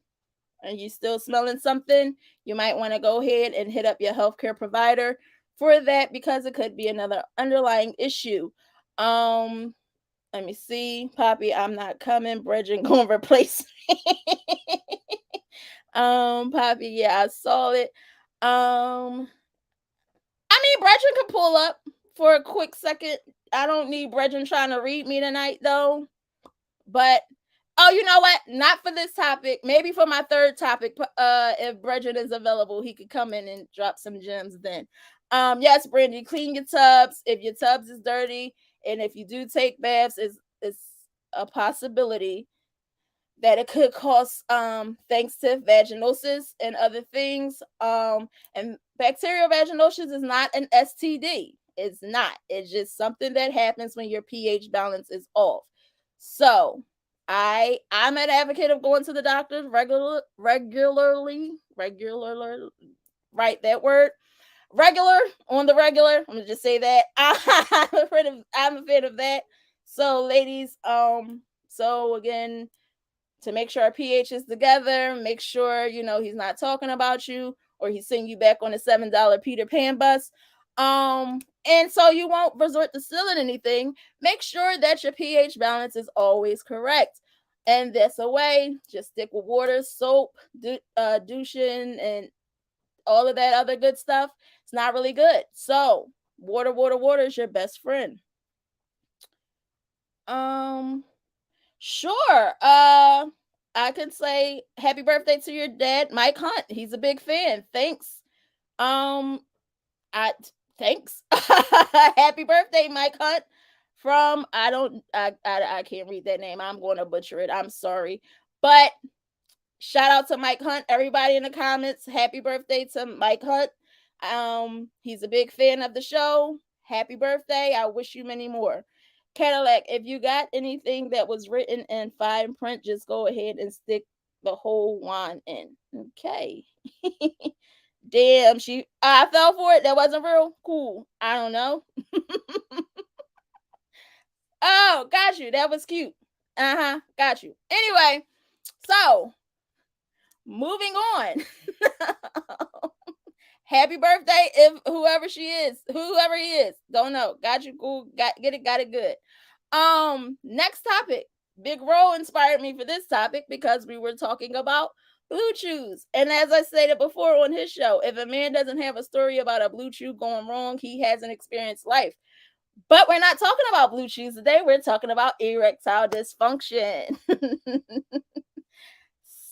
and you still smelling something, you might want to go ahead and hit up your healthcare provider for that because it could be another underlying issue. Let me see. Poppy, I'm not coming. Bridget gonna replace me. Poppy, yeah, I saw it. I mean, Brethren can pull up for a quick second. I don't need Brethren trying to read me tonight, though. But oh, you know what? Not for this topic. Maybe for my third topic. If Brethren is available, he could come in and drop some gems then. Yes, Brandy, clean your tubs. If your tubs is dirty, and if you do take baths, it's a possibility that it could cause thanks to vaginosis and other things. And bacterial vaginosis is not an STD. It's not. It's just something that happens when your pH balance is off. So I'm an advocate of going to the doctor regularly, right, that word, regular on the regular. I'm gonna just say that I'm a fan of that. So, ladies, so again, to make sure our pH is together, make sure he's not talking about you or he's sending you back on a $7 Peter Pan bus. And so you won't resort to stealing anything. Make sure that your pH balance is always correct. And that's a way. Just stick with water, soap, douching, and all of that other good stuff. It's not really good. So water is your best friend. Sure. I could say happy birthday to your dad, Mike Hunt. He's a big fan. Thanks. Um, I thanks. Happy birthday, Mike Hunt. From I can't read that name. I'm going to butcher it. I'm sorry, but shout out to Mike Hunt. Everybody in the comments, happy birthday to Mike Hunt. He's a big fan of the show. Happy birthday. I wish you many more. Cadillac, if you got anything that was written in fine print, just go ahead and stick the whole wine in. Okay. Damn, I fell for it. That wasn't real. Cool. I don't know. Oh, got you. That was cute. Got you. Anyway, so moving on. Happy birthday, if whoever he is. Don't know. Got you. Cool. Got it good. Next topic. Big Ro inspired me for this topic because we were talking about blue chews. And as I stated before on his show, if a man doesn't have a story about a blue chew going wrong, he hasn't experienced life. But we're not talking about blue chews today. We're talking about erectile dysfunction.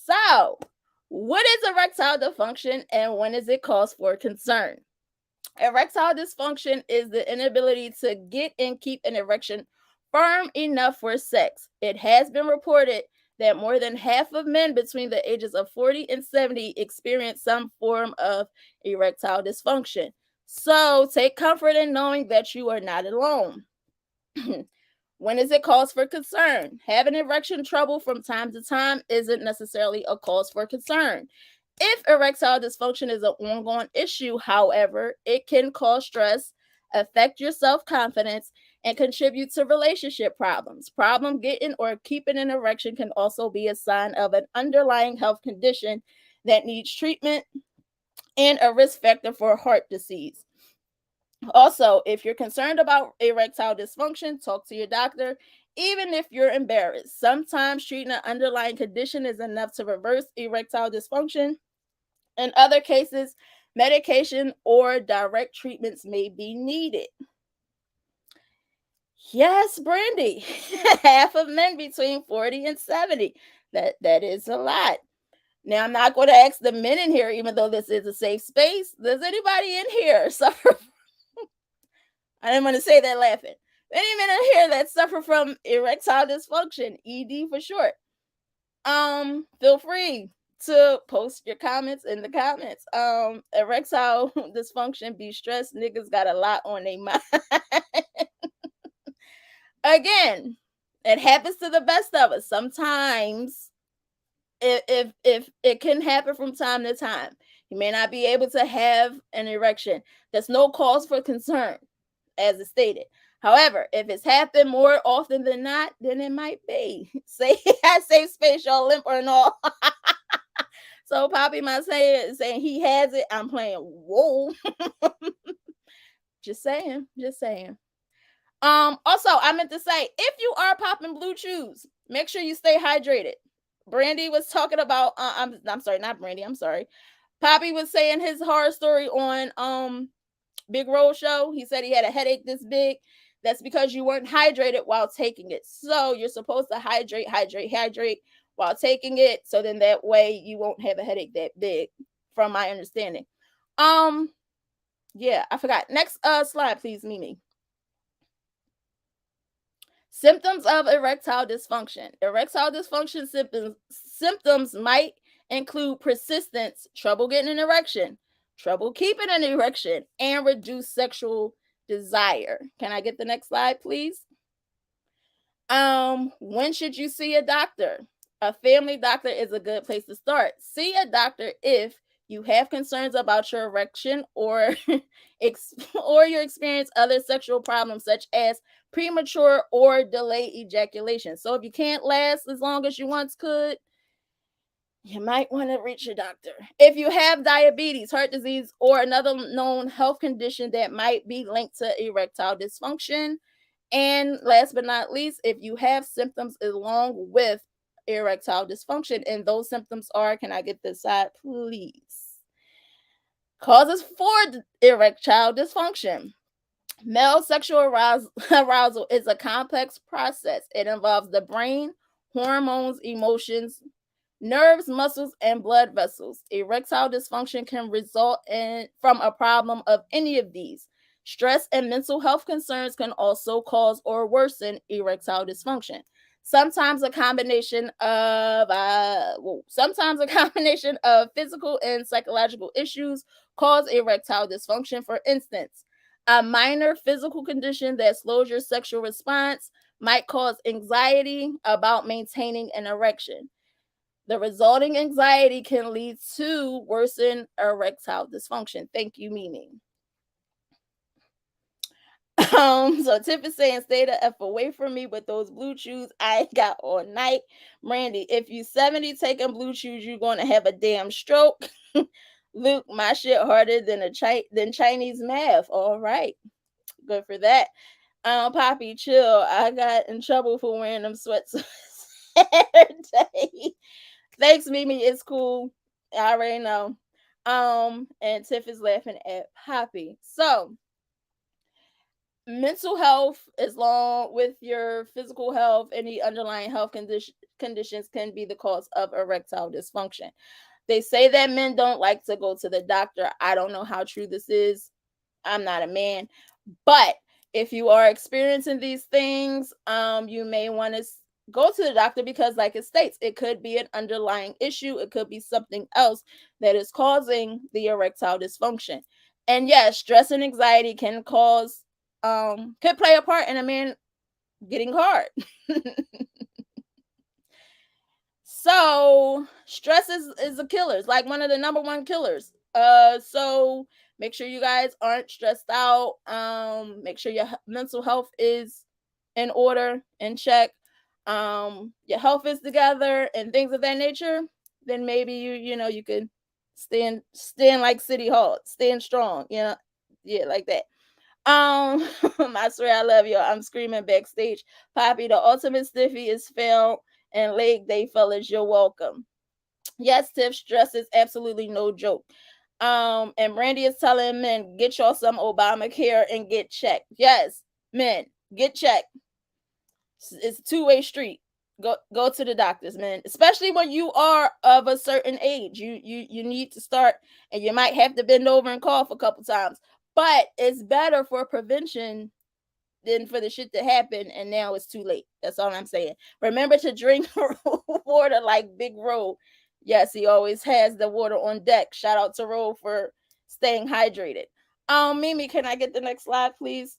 So, what is erectile dysfunction and when is it cause for concern? Erectile dysfunction is the inability to get and keep an erection firm enough for sex. It has been reported that more than half of men between the ages of 40 and 70 experience some form of erectile dysfunction. So take comfort in knowing that you are not alone. When is it cause for concern? Having erection trouble from time to time isn't necessarily a cause for concern. If erectile dysfunction is an ongoing issue, however, it can cause stress, affect your self-confidence, and contribute to relationship problems. Problem getting or keeping an erection can also be a sign of an underlying health condition that needs treatment and a risk factor for heart disease. Also, if you're concerned about erectile dysfunction, talk to your doctor, even if you're embarrassed. Sometimes treating an underlying condition is enough to reverse erectile dysfunction. In other cases, medication or direct treatments may be needed. Yes, Brandy. Half of men between 40 and 70. That is a lot. Now, I'm not going to ask the men in here, even though this is a safe space. Does anybody in here suffer? I didn't want to say that laughing. Any men in here that suffer from erectile dysfunction, ED for short, feel free to post your comments in the comments. Erectile dysfunction be stressed. Niggas got a lot on their mind. Again, it happens to the best of us. Sometimes if it can happen from time to time. You may not be able to have an erection. There's no cause for concern, as it stated. However, if it's happened more often than not, then it might be. Say safe space, y'all, limp or all. So Poppy might say saying he has it. I'm playing whoa. Just saying. Also, I meant to say, if you are popping blue chews, make sure you stay hydrated. Brandy was talking about I'm sorry, not Brandy, I'm sorry. Poppy was saying his horror story on Big Roll show. He said he had a headache this big. That's because you weren't hydrated while taking it. So you're supposed to hydrate while taking it. So then that way you won't have a headache that big, from my understanding. Yeah, I forgot. Next slide, please, Mimi. Symptoms of erectile dysfunction. Erectile dysfunction symptoms might include persistence, trouble getting an erection, trouble keeping an erection, and reduced sexual desire. Can I get the next slide, please? When should you see a doctor? A family doctor is a good place to start. See a doctor if you have concerns about your erection, or or you experience other sexual problems such as premature or delayed ejaculation. So if you can't last as long as you once could, you might want to reach your doctor. If you have diabetes, heart disease, or another known health condition that might be linked to erectile dysfunction. And last but not least, if you have symptoms along with erectile dysfunction, and those symptoms are, can I get this side, please? Causes for erectile dysfunction. Male sexual arousal is a complex process. It involves the brain, hormones, emotions, nerves, muscles, and blood vessels. Erectile dysfunction can result from a problem of any of these. Stress and mental health concerns can also cause or worsen erectile dysfunction. Sometimes a combination of physical and psychological issues cause erectile dysfunction. For instance, a minor physical condition that slows your sexual response might cause anxiety about maintaining an erection. The resulting anxiety can lead to worsen erectile dysfunction. Thank you, Mimi. So Tiff is saying, stay the F away from me with those blue chews I got all night. Randy, if you 70 taking blue chews, you're gonna have a damn stroke. Luke, my shit harder than Chinese math. All right. Good for that. Poppy, chill. I got in trouble for wearing them sweats Saturday. Thanks, Mimi. It's cool. I already know. And Tiff is laughing at Poppy. So, mental health, as long with your physical health, any underlying health conditions can be the cause of erectile dysfunction. They say that men don't like to go to the doctor. I don't know how true this is. I'm not a man, but if you are experiencing these things, you may want to go to the doctor, because like it states, it could be an underlying issue. It could be something else that is causing the erectile dysfunction. And yes, stress and anxiety can could play a part in a man getting hard. So stress is a killer. It's like one of the number one killers. So make sure you guys aren't stressed out. Make sure your mental health is in order, in check. Your health is together and things of that nature. Then maybe you could stand like City Hall, stand strong. Yeah, like that. I swear I love you. I'm screaming backstage. Poppy, the ultimate stiffy is found and leg day, fellas. You're welcome. Yes, Tiff, stress is absolutely no joke. And Brandy is telling men, get y'all some Obamacare and get checked. Yes, men, get checked. It's a two-way street. Go to the doctors, man. Especially when you are of a certain age. You need to start, and you might have to bend over and cough a couple times. But it's better for prevention than for the shit to happen, and now it's too late. That's all I'm saying. Remember to drink water like Big Ro. Yes, he always has the water on deck. Shout out to Ro for staying hydrated. Mimi, can I get the next slide, please?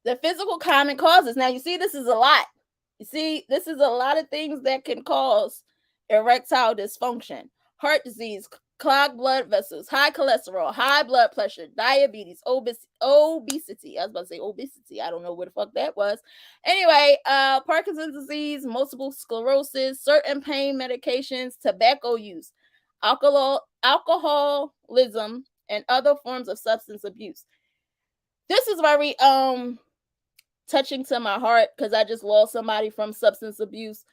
The physical common causes. Now, you see, this is a lot. You see, this is a lot of things that can cause erectile dysfunction. Heart disease, clogged blood vessels, high cholesterol, high blood pressure, diabetes, obesity. I was about to say obesity. I don't know what the fuck that was. Anyway, Parkinson's disease, multiple sclerosis, certain pain medications, tobacco use, alcoholism, and other forms of substance abuse. This is very touching to my heart, because I just lost somebody from substance abuse.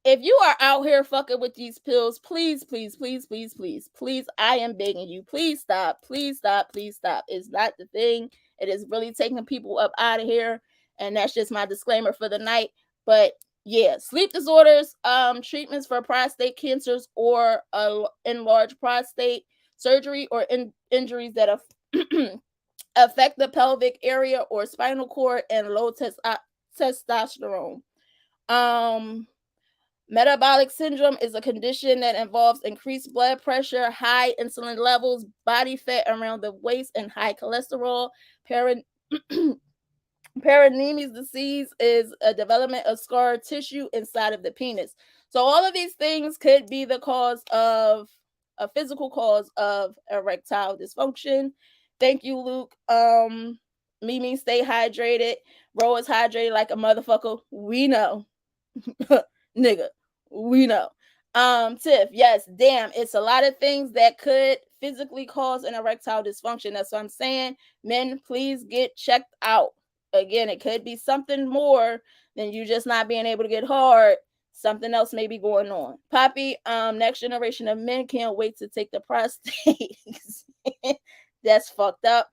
If you are out here fucking with these pills, please, please, please, please, please, please, I am begging you, please stop, please stop, please stop. It's not the thing. It is really taking people up out of here, and that's just my disclaimer for the night. But yeah, sleep disorders, treatments for prostate cancers or enlarged prostate, surgery or injuries that affect the pelvic area or spinal cord, and low testosterone. Metabolic syndrome is a condition that involves increased blood pressure, high insulin levels, body fat around the waist, and high cholesterol. Perineum disease is a development of scar tissue inside of the penis. So all of these things could be the cause of a physical cause of erectile dysfunction. Thank you, Luke. Mimi, stay hydrated. Ro is hydrated like a motherfucker. We know. Nigga, we know. Tiff, yes, damn, it's a lot of things that could physically cause an erectile dysfunction. That's what I'm saying. Men, please get checked out. Again, it could be something more than you just not being able to get hard. Something else may be going on. Poppy, next generation of men can't wait to take the prostate. That's fucked up.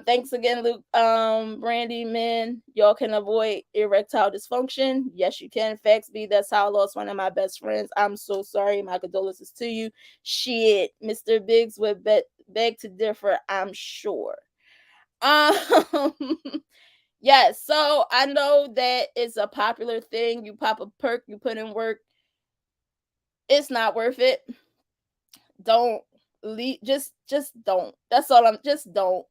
Thanks again, Luke. Brandy, men, y'all can avoid erectile dysfunction. Yes, you can. Facts be that's how I lost one of my best friends. I'm so sorry. My condolences to you. Shit, Mr. Biggs would beg to differ, I'm sure. Um, yes, so I know that it's a popular thing. You pop a perk, you put in work. It's not worth it. Don't leave. Just don't. That's all I'm. Just don't.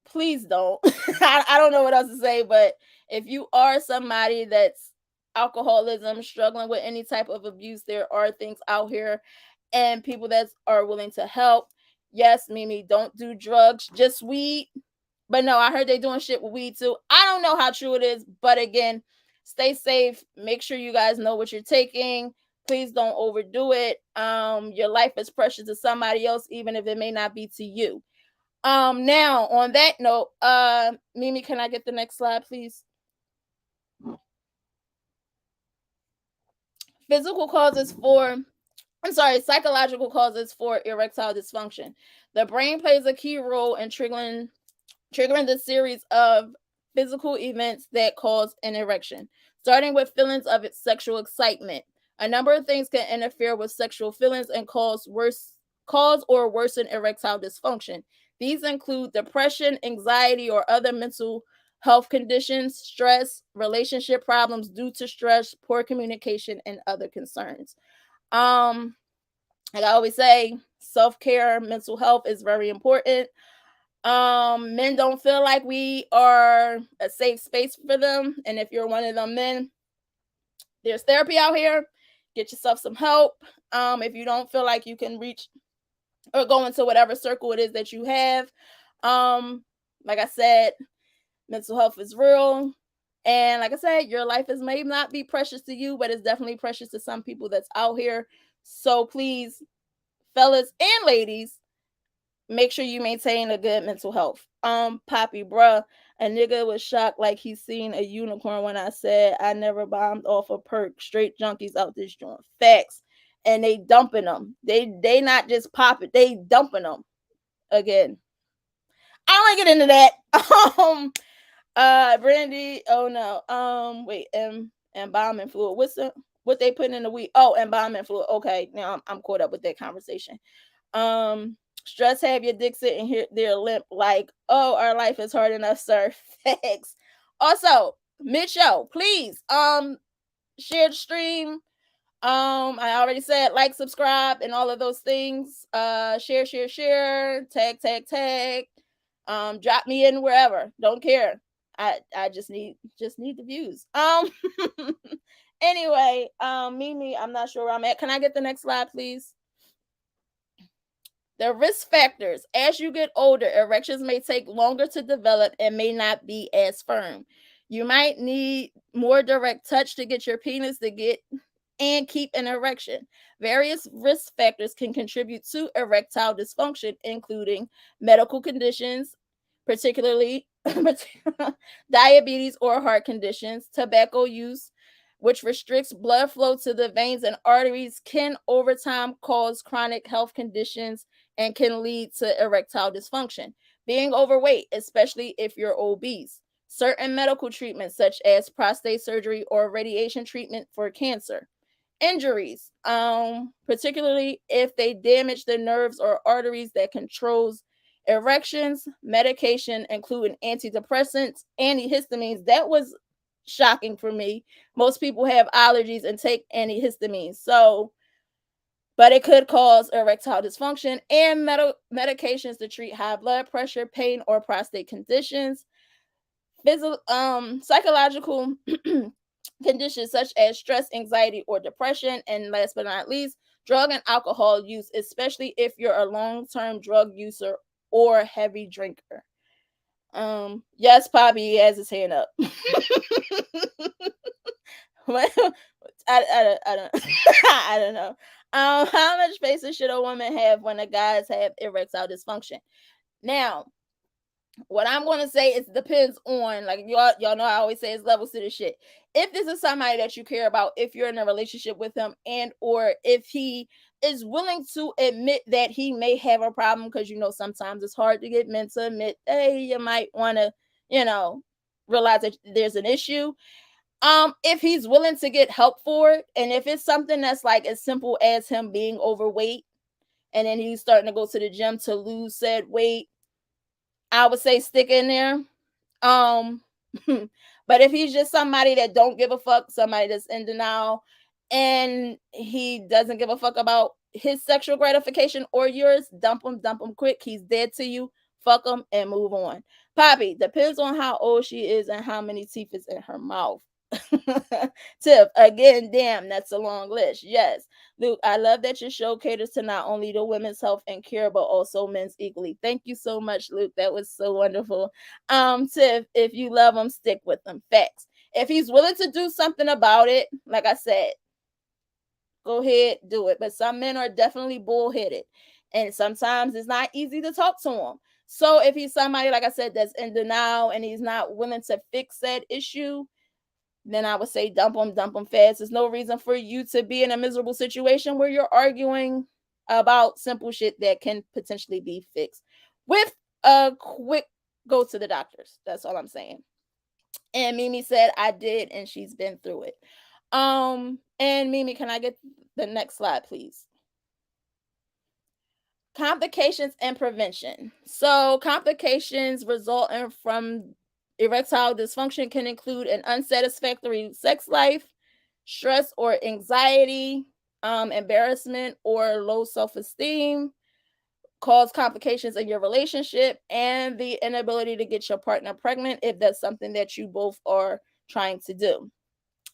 Please don't. I don't know what else to say, but if you are somebody that's alcoholism, struggling with any type of abuse, there are things out here and people that are willing to help. Yes, Mimi, don't do drugs, just weed. But no, I heard they doing shit with weed too. I don't know how true it is, but again, stay safe. Make sure you guys know what you're taking. Please don't overdo it. Your life is precious to somebody else, even if it may not be to you. Now on that note, Mimi, can I get the next slide, please? Psychological causes for erectile dysfunction. The brain plays a key role in triggering the series of physical events that cause an erection, starting with feelings of sexual excitement. A number of things can interfere with sexual feelings and cause or worsen erectile dysfunction. These include depression, anxiety, or other mental health conditions, stress, relationship problems due to stress, poor communication, and other concerns. Like I always say, self-care, mental health is very important. Men don't feel like we are a safe space for them, and if you're one of them men, there's therapy out here. Get yourself some help. If you don't feel like you can reach or go into whatever circle it is that you have, like I said, mental health is real. And like I said, your life is may not be precious to you, but it's definitely precious to some people that's out here. So please, fellas and ladies, make sure you maintain a good mental health. Poppy, bruh, a nigga was shocked like he seen a unicorn when I said I never bombed off a perk. Straight junkies out this joint. Facts. And they dumping them. They not just popping, they dumping them. Again, I don't want to get into that. Brandy, oh no. Wait, embalming fluid. What they put in the weed? Oh, embalming fluid. Okay, now I'm caught up with that conversation. Stress have your dick sitting here there limp like, oh, our life is hard enough, sir. Facts. Also, mid-show, please share the stream. I already said like, subscribe, and all of those things. Share, tag. Drop me in wherever. Don't care. I just need the views. Anyway, Mimi, I'm not sure where I'm at. Can I get the next slide, please? The risk factors. As you get older, erections may take longer to develop and may not be as firm. You might need more direct touch to get your penis to get and keep an erection. Various risk factors can contribute to erectile dysfunction, including medical conditions, particularly diabetes or heart conditions, tobacco use, which restricts blood flow to the veins and arteries, can over time cause chronic health conditions and can lead to erectile dysfunction. Being overweight, especially if you're obese. Certain medical treatments, such as prostate surgery or radiation treatment for cancer. Injuries, particularly if they damage the nerves or arteries that controls erections. Medication, including antidepressants, antihistamines. That was shocking for me. Most people have allergies and take antihistamines. So, but it could cause erectile dysfunction, and medications to treat high blood pressure, pain, or prostate conditions. Psychological conditions such as stress, anxiety, or depression. And last but not least, drug and alcohol use, especially if you're a long-term drug user or heavy drinker. Yes, Poppy has his hand up. What? I don't I don't know. How much patience should a woman have when the guys have erectile dysfunction? Now, what I'm gonna say is depends on, like, y'all know I always say it's levels to the shit. If this is somebody that you care about, if you're in a relationship with him, and or if he is willing to admit that he may have a problem, because sometimes it's hard to get men to admit, hey, you might want to, you know, realize that there's an issue. If he's willing to get help for it, and if it's something that's like as simple as him being overweight, and then he's starting to go to the gym to lose said weight, I would say stick in there. Um, but if he's just somebody that don't give a fuck, somebody that's in denial, and he doesn't give a fuck about his sexual gratification or yours, dump him quick. He's dead to you. Fuck him and move on. Poppy, depends on how old she is and how many teeth is in her mouth. Tip again, damn, that's a long list. Yes, Luke, I love that your show caters to not only the women's health and care, but also men's equally. Thank you so much, Luke. That was so wonderful. Tiff, if you love him, stick with him. Facts. If he's willing to do something about it, like I said, go ahead, do it. But some men are definitely bullheaded, and sometimes it's not easy to talk to him. So if he's somebody, like I said, that's in denial and he's not willing to fix that issue, then I would say dump them fast. There's no reason for you to be in a miserable situation where you're arguing about simple shit that can potentially be fixed with a quick go to the doctors. That's all I'm saying. And Mimi said I did, and she's been through it. And Mimi, can I get the next slide, please? Complications and prevention. So, complications resulting from erectile dysfunction can include an unsatisfactory sex life, stress or anxiety, embarrassment or low self esteem, cause complications in your relationship, and the inability to get your partner pregnant if that's something that you both are trying to do.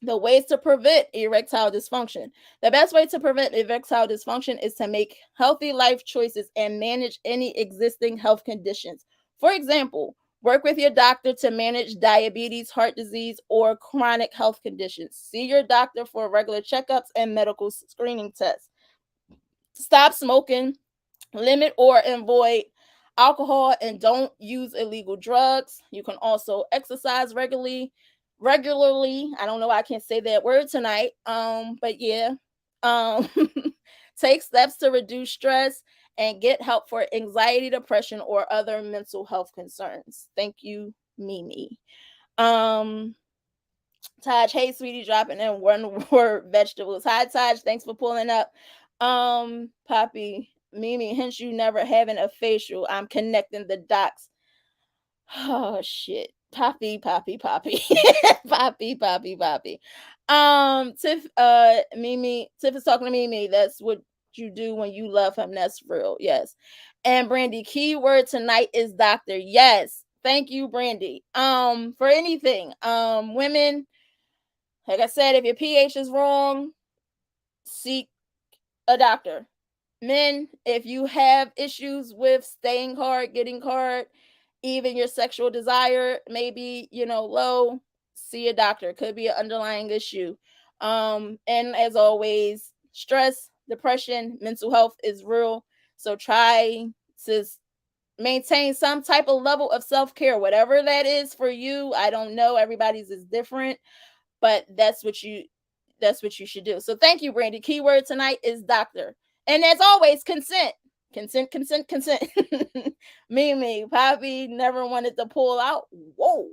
The ways to prevent erectile dysfunction. The best way to prevent erectile dysfunction is to make healthy life choices and manage any existing health conditions. For example, work with your doctor to manage diabetes, heart disease, or chronic health conditions. See your doctor for regular checkups and medical screening tests. Stop smoking, limit or avoid alcohol, and don't use illegal drugs. You can also exercise regularly. I don't know why I can't say that word tonight. But yeah. Um take steps to reduce stress and get help for anxiety, depression, or other mental health concerns. Thank you, Mimi. Um Taj, hey sweetie, dropping in one word vegetables. Hi Taj, thanks for pulling up. Poppy, Mimi, hence you never having a facial. I'm connecting the dots. Oh shit. Poppy, Poppy, Poppy. Poppy, Poppy, Poppy. Tiff is talking to Mimi. That's what you do when you love him. That's real. Yes. And Brandy, keyword tonight is doctor. Yes. Thank you, Brandy. For anything. Women, like I said, if your pH is wrong, seek a doctor. Men, if you have issues with staying hard, getting hard, even your sexual desire maybe, low, see a doctor. Could be an underlying issue. And as always, stress, depression, mental health is real. So try to maintain some type of level of self-care, whatever that is for you. I don't know. Everybody's is different, but that's what you should do. So thank you, Brandy. Keyword tonight is doctor. And as always, consent. Consent, consent, consent. Mimi, Poppy never wanted to pull out. Whoa.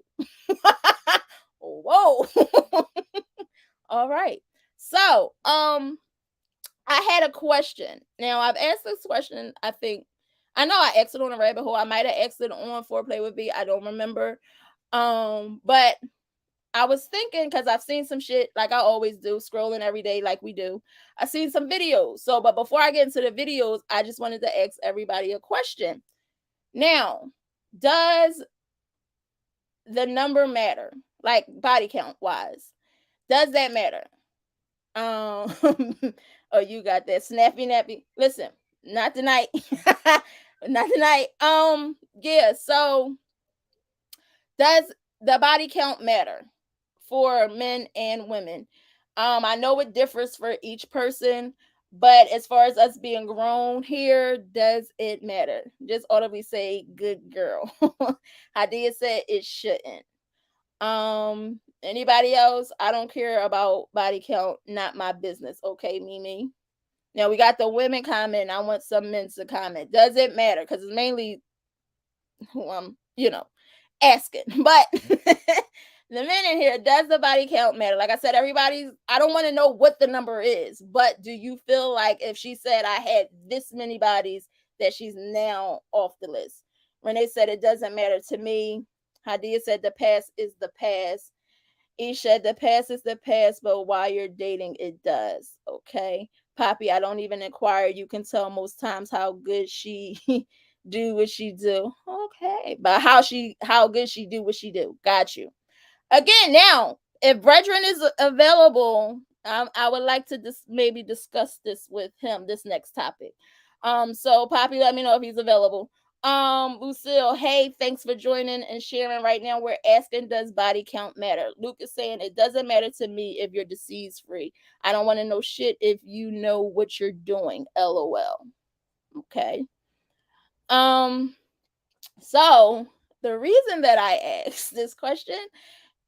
Whoa. All right. So, I had a question. Now, I've asked this question, I think. I know I asked it on a rabbit hole. I might have asked it on Foreplay with B. I don't remember. But I was thinking, because I've seen some shit like I always do, scrolling every day like we do. I've seen some videos. So, but before I get into the videos, I just wanted to ask everybody a question. Now, does the number matter? Like body count wise, does that matter? Um, Oh, you got that snappy nappy. Listen, not tonight. Not tonight. Yeah, so does the body count matter for men and women? I know it differs for each person, but as far as us being grown here, does it matter? Just audibly say good girl. Hadia said it shouldn't. Anybody else? I don't care about body count, not my business. Okay, Mimi. Now we got the women comment. I want some men to comment. Does it matter? Because it's mainly who I'm, asking. But the men in here, does the body count matter? Like I said, I don't want to know what the number is, but do you feel like if she said I had this many bodies, that she's now off the list? Renee said it doesn't matter to me. Hadia said the past is the past. Isha, the past is the past, but while you're dating, it does. Okay. Poppy, I don't even inquire. You can tell most times how good she do what she do. Okay. But how good she do what she do. Got you. Again, now, if Brethren is available, I would like to maybe discuss this with him, this next topic. So Poppy, let me know if he's available. Lucille, hey, thanks for joining and sharing. Right now, we're asking, does body count matter? Luke is saying it doesn't matter to me if you're disease free. I don't want to know shit if you know what you're doing. LOL. Okay. Um. So the reason that I asked this question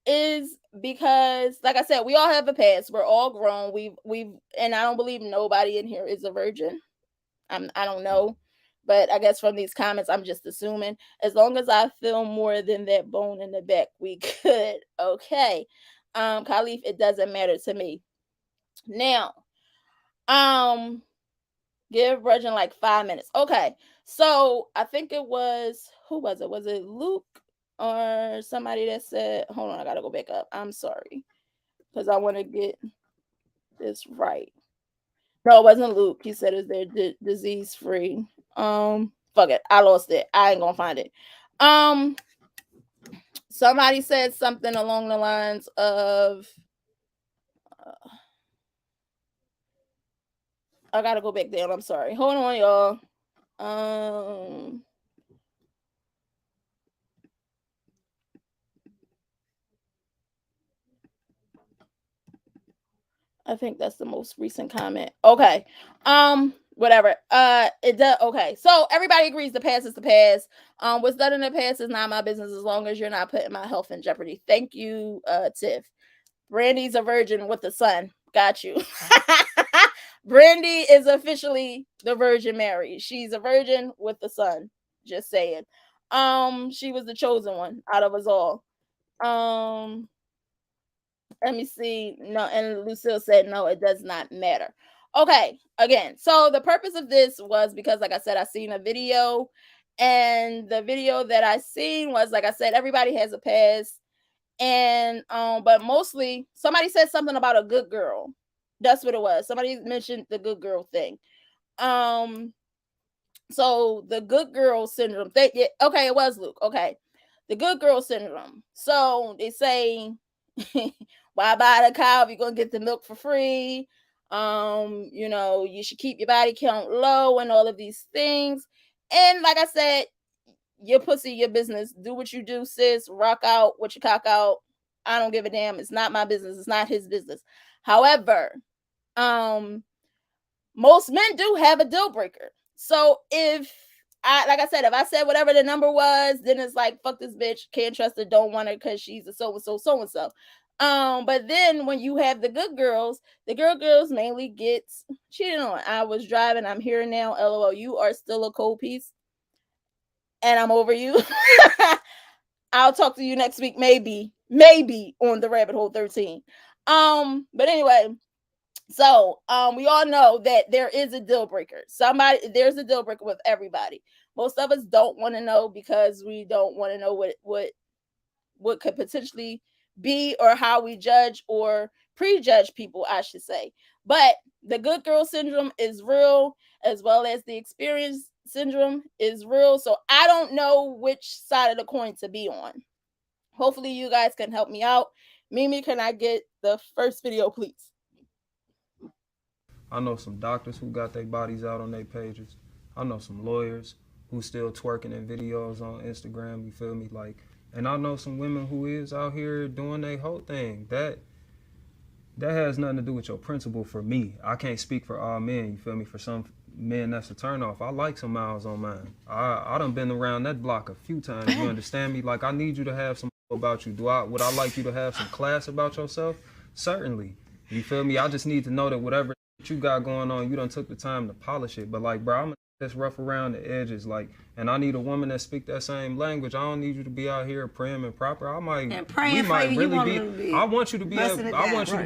is because, like I said, we all have a past. We're all grown. We've and I don't believe nobody in here is a virgin. I don't know, but I guess from these comments, I'm just assuming. As long as I feel more than that bone in the back, we could. Okay. Khalif, it doesn't matter to me. Now, um, give Virgin like 5 minutes. Okay. So I think it was, who was it? Was it Luke or somebody that said, hold on, I gotta go back up. I'm sorry. Because I want to get this right. No, it wasn't Luke. He said, "Is there disease free?" Fuck it, I lost it. I ain't gonna find it. Um, somebody said something along the lines of, I gotta go back down. I'm sorry. Hold on, y'all. Um, I think that's the most recent comment. Okay. Whatever. It does. Okay. So everybody agrees the past is the past. What's done in the past is not my business as long as you're not putting my health in jeopardy. Thank you, Tiff. Brandy's a virgin with the sun. Got you. Brandy is officially the Virgin Mary. She's a virgin with the sun. Just saying. She was the chosen one out of us all. Um, let me see. No, and Lucille said no, it does not matter. Okay, again, so the purpose of this was because, like I said, I seen a video, and the video that I seen was, like I said, everybody has a past, and but mostly somebody said something about a good girl. That's what it was. Somebody mentioned the good girl thing. Um, so the good girl syndrome. Okay, it was Luke. Okay, the good girl syndrome. So they say, why buy the cow if you're gonna get the milk for free? You should keep your body count low and all of these things. And like I said, your pussy, your business. Do what you do, sis. Rock out what you cock out. I don't give a damn. It's not my business. It's not his business. However, most men do have a deal breaker. So like I said, if I said whatever the number was, then it's like, fuck this bitch, can't trust her, don't want her because she's a so and so. But then when you have the good girls, the girls mainly gets cheated on. I was driving, I'm here now, LOL. You are still a cold piece, and I'm over you. I'll talk to you next week, maybe on the Rabbit Hole 13. But anyway, so we all know that there is a deal breaker. There's a deal breaker with everybody. Most of us don't want to know because we don't want to know what could potentially be, or how we judge or prejudge people, I should say. But the good girl syndrome is real, as well as the experience syndrome is real. So I don't know which side of the coin to be on. Hopefully you guys can help me out. Mimi, can I get the first video, please? I know some doctors who got their bodies out on their pages. I know some lawyers who still twerking in videos on Instagram, you feel me? Like, and I know some women who is out here doing their whole thing. That has nothing to do with your principle for me. I can't speak for all men, you feel me? For some men, that's a turn off. I like some miles on mine. I done been around that block a few times, you understand me? Like, I need you to have some about you. Would I like you to have some class about yourself? Certainly. You feel me? I just need to know that whatever you got going on, you done took the time to polish it. But like, bro, I'm just rough around the edges, like, and I need a woman that speak that same language. I don't need you to be out here prim and proper. I want you to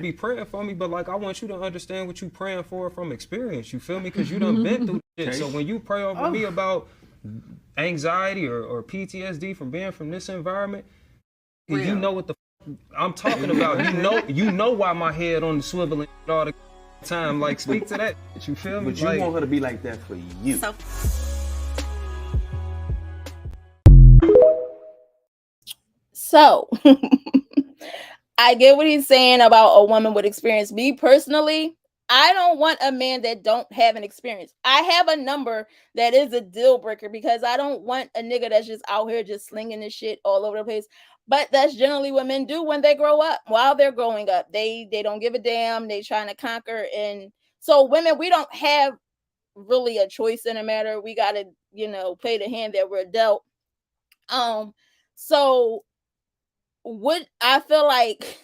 be praying for me, but like, I want you to understand what you praying for from experience. You feel me? Because you done been through shit. So when you pray over me about anxiety or PTSD from being from this environment, you know what the I'm talking about. You know why my head on the swivel and all the time. Like, speak to that. You feel me? But you want her to be like that for you. So I get what he's saying about a woman with experience. Me personally, I don't want a man that don't have an experience. I have a number that is a deal breaker because I don't want a nigga that's just out here just slinging this shit all over the place. But that's generally what men do when they grow up. While they're growing up, they don't give a damn. They trying to conquer. And so women, we don't have really a choice in the matter. We got to, play the hand that we're dealt. So what I feel like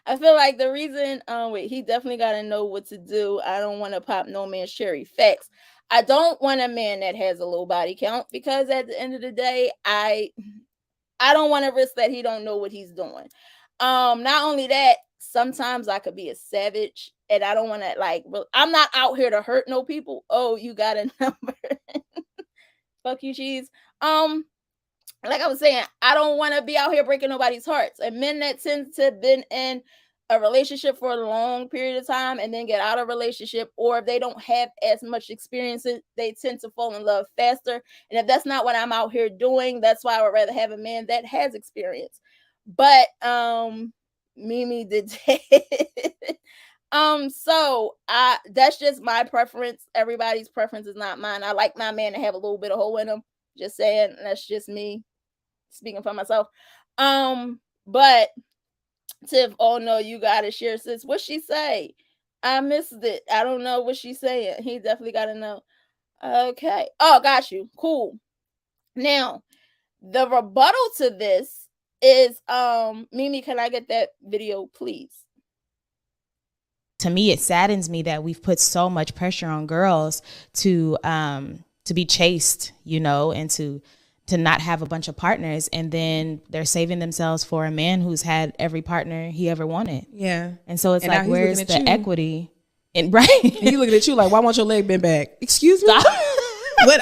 the reason he definitely got to know what to do. I don't want to pop no man's cherry. Facts. I don't want a man that has a low body count because at the end of the day, I don't want to risk that he don't know what he's doing. Not only that, sometimes I could be a savage and I don't want to I'm not out here to hurt no people. Oh, you got a number. Fuck you, cheese. Like I was saying, I don't want to be out here breaking nobody's hearts. And men that tend to have been in a relationship for a long period of time and then get out of a relationship, or if they don't have as much experience, they tend to fall in love faster. And if that's not what I'm out here doing, that's why I would rather have a man that has experience. But Mimi did so that's just my preference. Everybody's preference is not mine. I like my man to have a little bit of hole in him. Just saying, that's just me speaking for myself. But Tiff, oh no, you gotta share, sis. What she say? I missed it. I don't know what she's saying. He definitely gotta know. Okay. Oh, got you. Cool. Now, the rebuttal to this is Mimi, can I get that video, please? To me, it saddens me that we've put so much pressure on girls to be chaste, and to not have a bunch of partners, and then they're saving themselves for a man who's had every partner he ever wanted. Yeah. And so it's and like, where's the equity? And right. And he looking at you like, why won't your leg bend back? Excuse me? But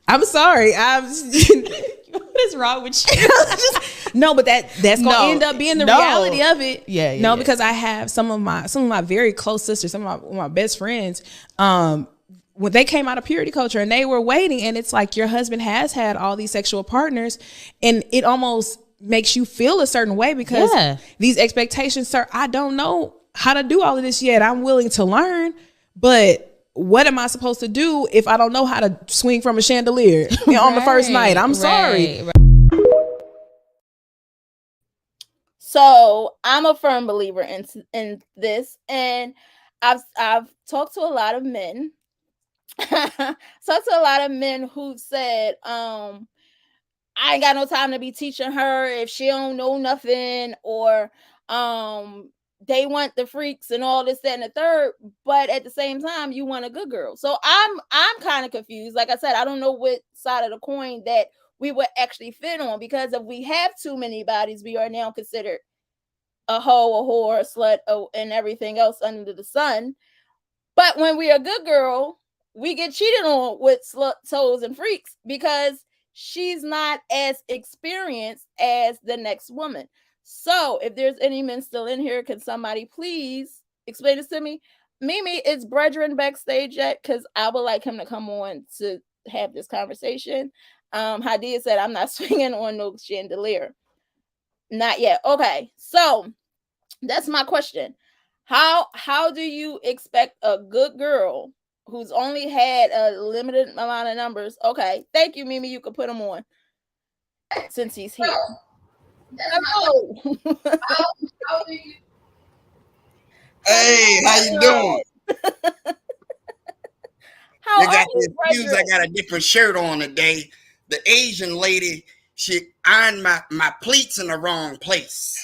I'm sorry. What is wrong with you? No, but that's gonna end up being the reality of it. Yeah. Because I have some of my very close sisters, some of my best friends, when they came out of purity culture and they were waiting, and it's like your husband has had all these sexual partners, and it almost makes you feel a certain way because these expectations, sir, I don't know how to do all of this yet. I'm willing to learn, but what am I supposed to do if I don't know how to swing from a chandelier on the first night? I'm sorry. So I'm a firm believer in this, and I've talked to a lot of men. Who said, I ain't got no time to be teaching her if she don't know nothing, or they want the freaks and all this, that, and the third, but at the same time, you want a good girl. So I'm kind of confused. Like I said, I don't know what side of the coin that we would actually fit on, because if we have too many bodies, we are now considered a hoe, a whore, a slut, and everything else under the sun. But when we're a good girl, we get cheated on with sluts, hoes, and freaks because she's not as experienced as the next woman. So if there's any men still in here, can somebody please explain this to me? Mimi, is Brethren backstage yet? Because I would like him to come on to have this conversation. Hadia said, I'm not swinging on no chandelier. Not yet. Okay, so that's my question. How do you expect a good girl who's only had a limited amount of numbers? Okay, thank you, Mimi. You can put him on since he's here. Hello. How do you? Hey, how you doing? How You are got you, the excuse I got a different shirt on today. The Asian lady, she ironed my pleats in the wrong place.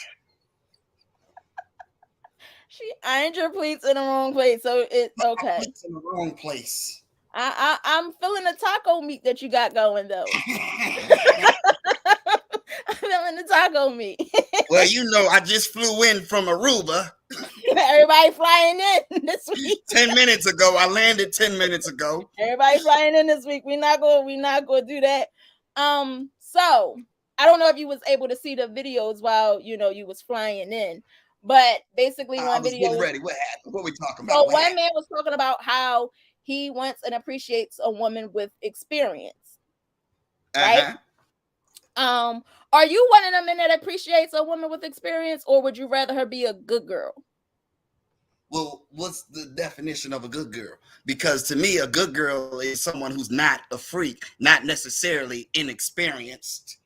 She ironed your pleats in the wrong place, so it okay. Pleats in the wrong place. I'm feeling the taco meat that you got going though. I'm feeling the taco meat. Well, you know, I just flew in from Aruba. Everybody flying in this week. 10 minutes ago. I landed 10 minutes ago. Everybody flying in this week. We're not going to do that. So I don't know if you was able to see the videos while you was flying in, but basically I was getting ready. What happened? What we talking about? So one man was talking about how he wants and appreciates a woman with experience. Right? Are you one of the men that appreciates a woman with experience, or would you rather her be a good girl? Well, what's the definition of a good girl? Because to me, a good girl is someone who's not a freak, not necessarily inexperienced.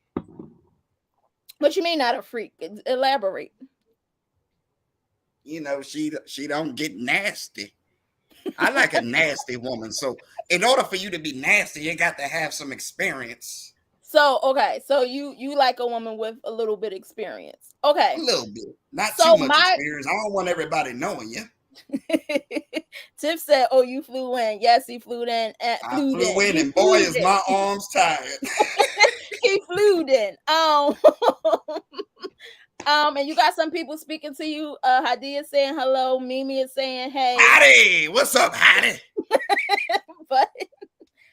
What you mean not a freak? Elaborate. You know, she don't get nasty. I like a nasty woman. So in order for you to be nasty, you got to have some experience. So, okay. So you like a woman with a little bit experience. Okay. A little bit. Not too much experience. I don't want everybody knowing you. Tiff said, "Oh, you flew in." Yes, he flew in. I flew in, and boy, is my arms tired. He flew in. And you got some people speaking to you. Hadi is saying hello. Mimi is saying hey. Hadi, what's up, Hadi? But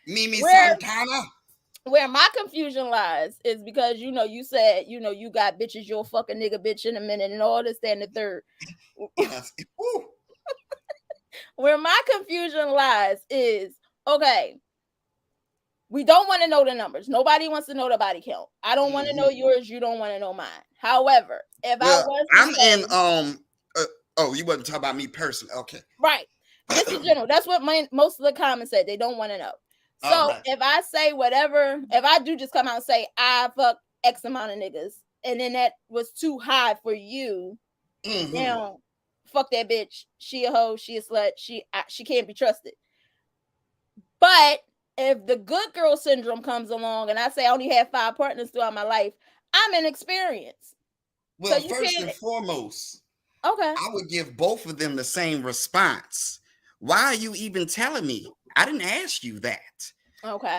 Mimi Santana. Where my confusion lies is because you said you got bitches, you'll fuck a nigga bitch in a minute and all this, that, and the third. Yes. Where my confusion lies is, okay, we don't want to know the numbers. Nobody wants to know the body count. I don't want to know yours. You don't want to know mine. However, if I was you wasn't talking about me personally. Okay. Right. Just in general. That's what most of the comments said. They don't want to know. So if I say whatever, if I do just come out and say I fuck X amount of niggas, and then that was too high for you, now fuck that bitch. She a hoe. She a slut. She can't be trusted. But if the good girl syndrome comes along and I say I only had 5 partners throughout my life, I'm inexperienced. Well, so first and foremost, I would give both of them the same response. Why are you even telling me? I didn't ask you that. Okay.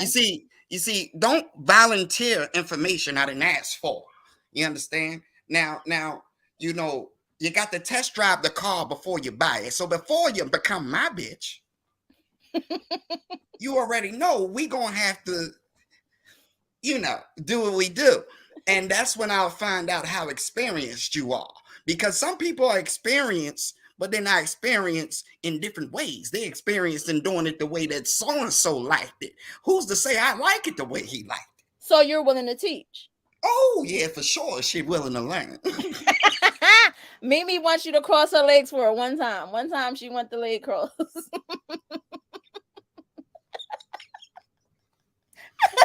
You see, don't volunteer information I didn't ask for. You understand? Now, you got to test drive the car before you buy it. So before you become my bitch, you already know we gonna have to, do what we do. And that's when I'll find out how experienced you are. Because some people are experienced, but they're not experienced in different ways. They're experienced in doing it the way that so-and-so liked it. Who's to say I like it the way he liked it? So you're willing to teach? Oh, yeah, for sure. She's willing to learn. Mimi wants you to cross her legs for her one time. One time she went the leg cross.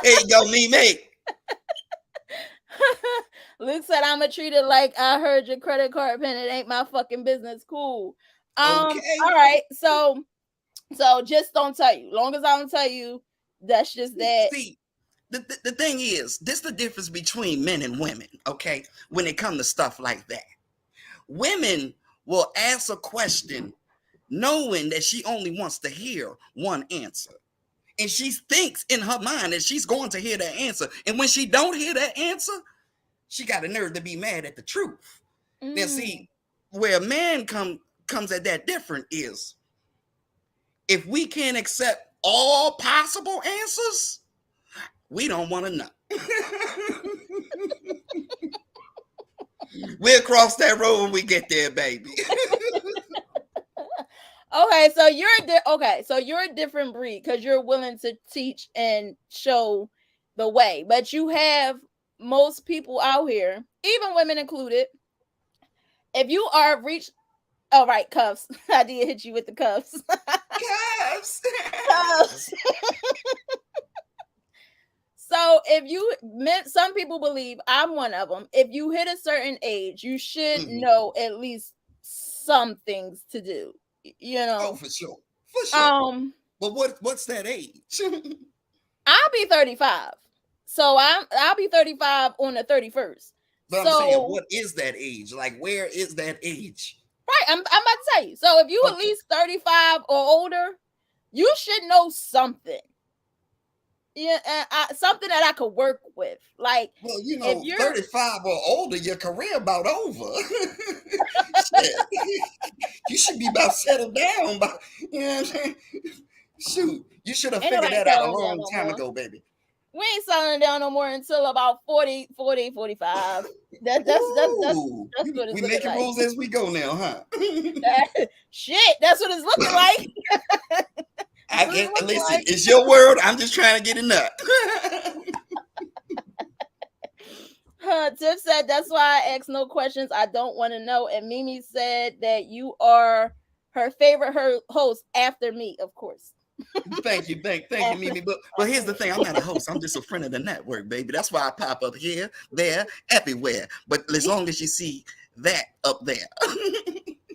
There you go, Mimi. Luke said, "I'ma treat it like I heard your credit card pin. It ain't my fucking business." Cool. Okay. All right. So just don't tell you. Long as I don't tell you, that's just that. See, the thing is, this is the difference between men and women. Okay, when it comes to stuff like that, women will ask a question knowing that she only wants to hear one answer. And she thinks in her mind that she's going to hear that answer. And when she don't hear that answer, she got a nerve to be mad at the truth. Now, see, where a man comes at that different is, if we can't accept all possible answers, we don't want to know. We'll cross that road when we get there, baby. Okay, so you're a different breed because you're willing to teach and show the way. But you have most people out here, even women included, if you are reached Oh, right, cuffs. I did hit you with the cuffs. Cuffs. Cuffs. So if you meant, some people believe, I'm one of them, if you hit a certain age, you should Mhm. know at least some things to do. You Oh, know. for sure. For sure. Um, But what's that age? I'll be 35. So I'll be 35 on the 31st. But I'm saying, So what is that age? Like, where is that age? right, I'm about to tell you. So if you at Okay. least 35 or older, you should know something. Yeah, something that I could work with. Like Well, if you're 35 or older, your career about over. Shit. You should be about settled down. But you know what I'm saying? Shoot, you should have ain't figured nobody that out a settling down long no time more. ago, baby. We ain't settling down no more until about 40, 40, 45. Ooh, That's what it's we looking making like. rules as we go now, huh? Shit, that's what it's looking like. I That's what get. it's looking Listen, like. it's your world. I'm just trying to get a nut. Tiff said that's why I ask no questions. I don't want to know. And Mimi said that you are her favorite host after me, of course. Thank you, Mimi. But here's the thing: I'm not a host. I'm just a friend of the network, baby. That's why I pop up here, there, everywhere. But as long as you see that up there,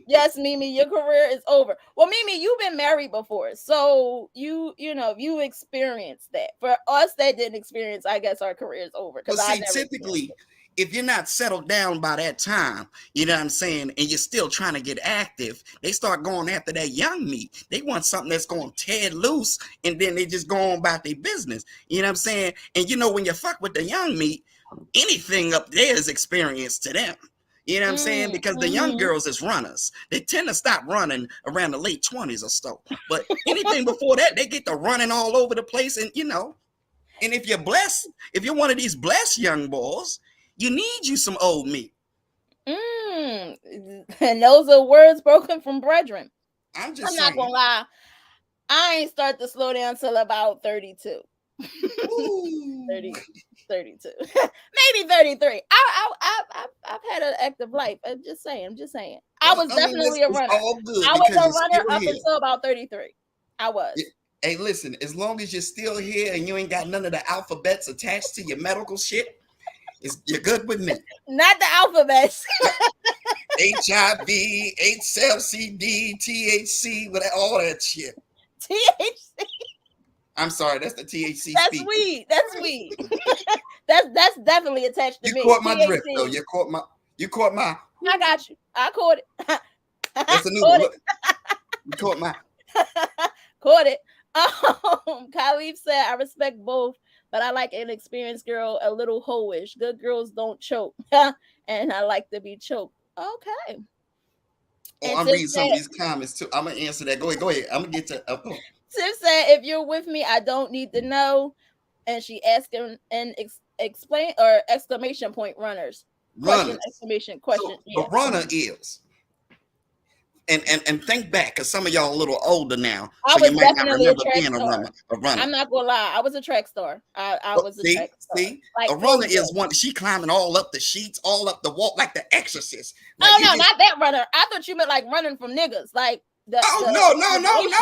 Yes, Mimi, your career is over. Well, Mimi, you've been married before, so you experienced that. For us that didn't experience, I guess our career is over because but I see, never experienced typically, it. if you're not settled down by that time, you know what I'm saying, and you're still trying to get active, they start going after that young meat. They want something that's going to tear loose, and then they just go on about their business. You know what I'm saying? And when you fuck with the young meat, anything up there is experience to them. You know what I'm saying? Because the young Mm-hmm. girls is runners. They tend to stop running around the late 20s or so. But anything before that, they get to running all over the place. And if you're blessed, if you're one of these blessed young boys, you need you some old meat. And those are words broken from brethren. I'm I'm just not gonna saying. lie. I ain't start to slow down till about 32. Ooh. 30, 32. Maybe 33. I've had an active life. I'm just saying. I Well, was I mean, definitely a it's runner. all good I was because a you're runner still up here. until about 33. I was. Hey, listen, as long as you're still here and you ain't got none of the alphabets attached to your medical shit, you're good with me. Not the alphabets. HIV, HCLCD, THC, with all that shit. THC. I'm sorry, that's the THC That's speaking. weed. That's weed. that's definitely attached to You me. caught my drift, though. THC. You caught my. I got you. I caught it. That's a new Caught one. it. Look, you caught my. Caught it. Khalif said, I respect both, but I like an experienced girl a little hoish. Good girls don't choke. And I like to be choked. Okay. Oh, And I'm Tiff reading some of said, these comments too. I'm gonna answer that. Go ahead. I'm gonna get to. Tiff said, if you're with me, I don't need to know. And she asked him and explain or exclamation point runners. Question, Runners. exclamation, question. So a Yeah. runner is, and think back, because some of y'all a little older now, I so you was might not definitely a remember track being a star. runner. A runner. I'm not gonna lie. I was a track star. I But was a track star. see, Like a runner close is up. one. She climbing all up the sheets, all up the wall, like the Exorcist. Like Oh you no, just. not that runner. I thought you meant like running from niggas. Like the Oh the, no no the no relationship.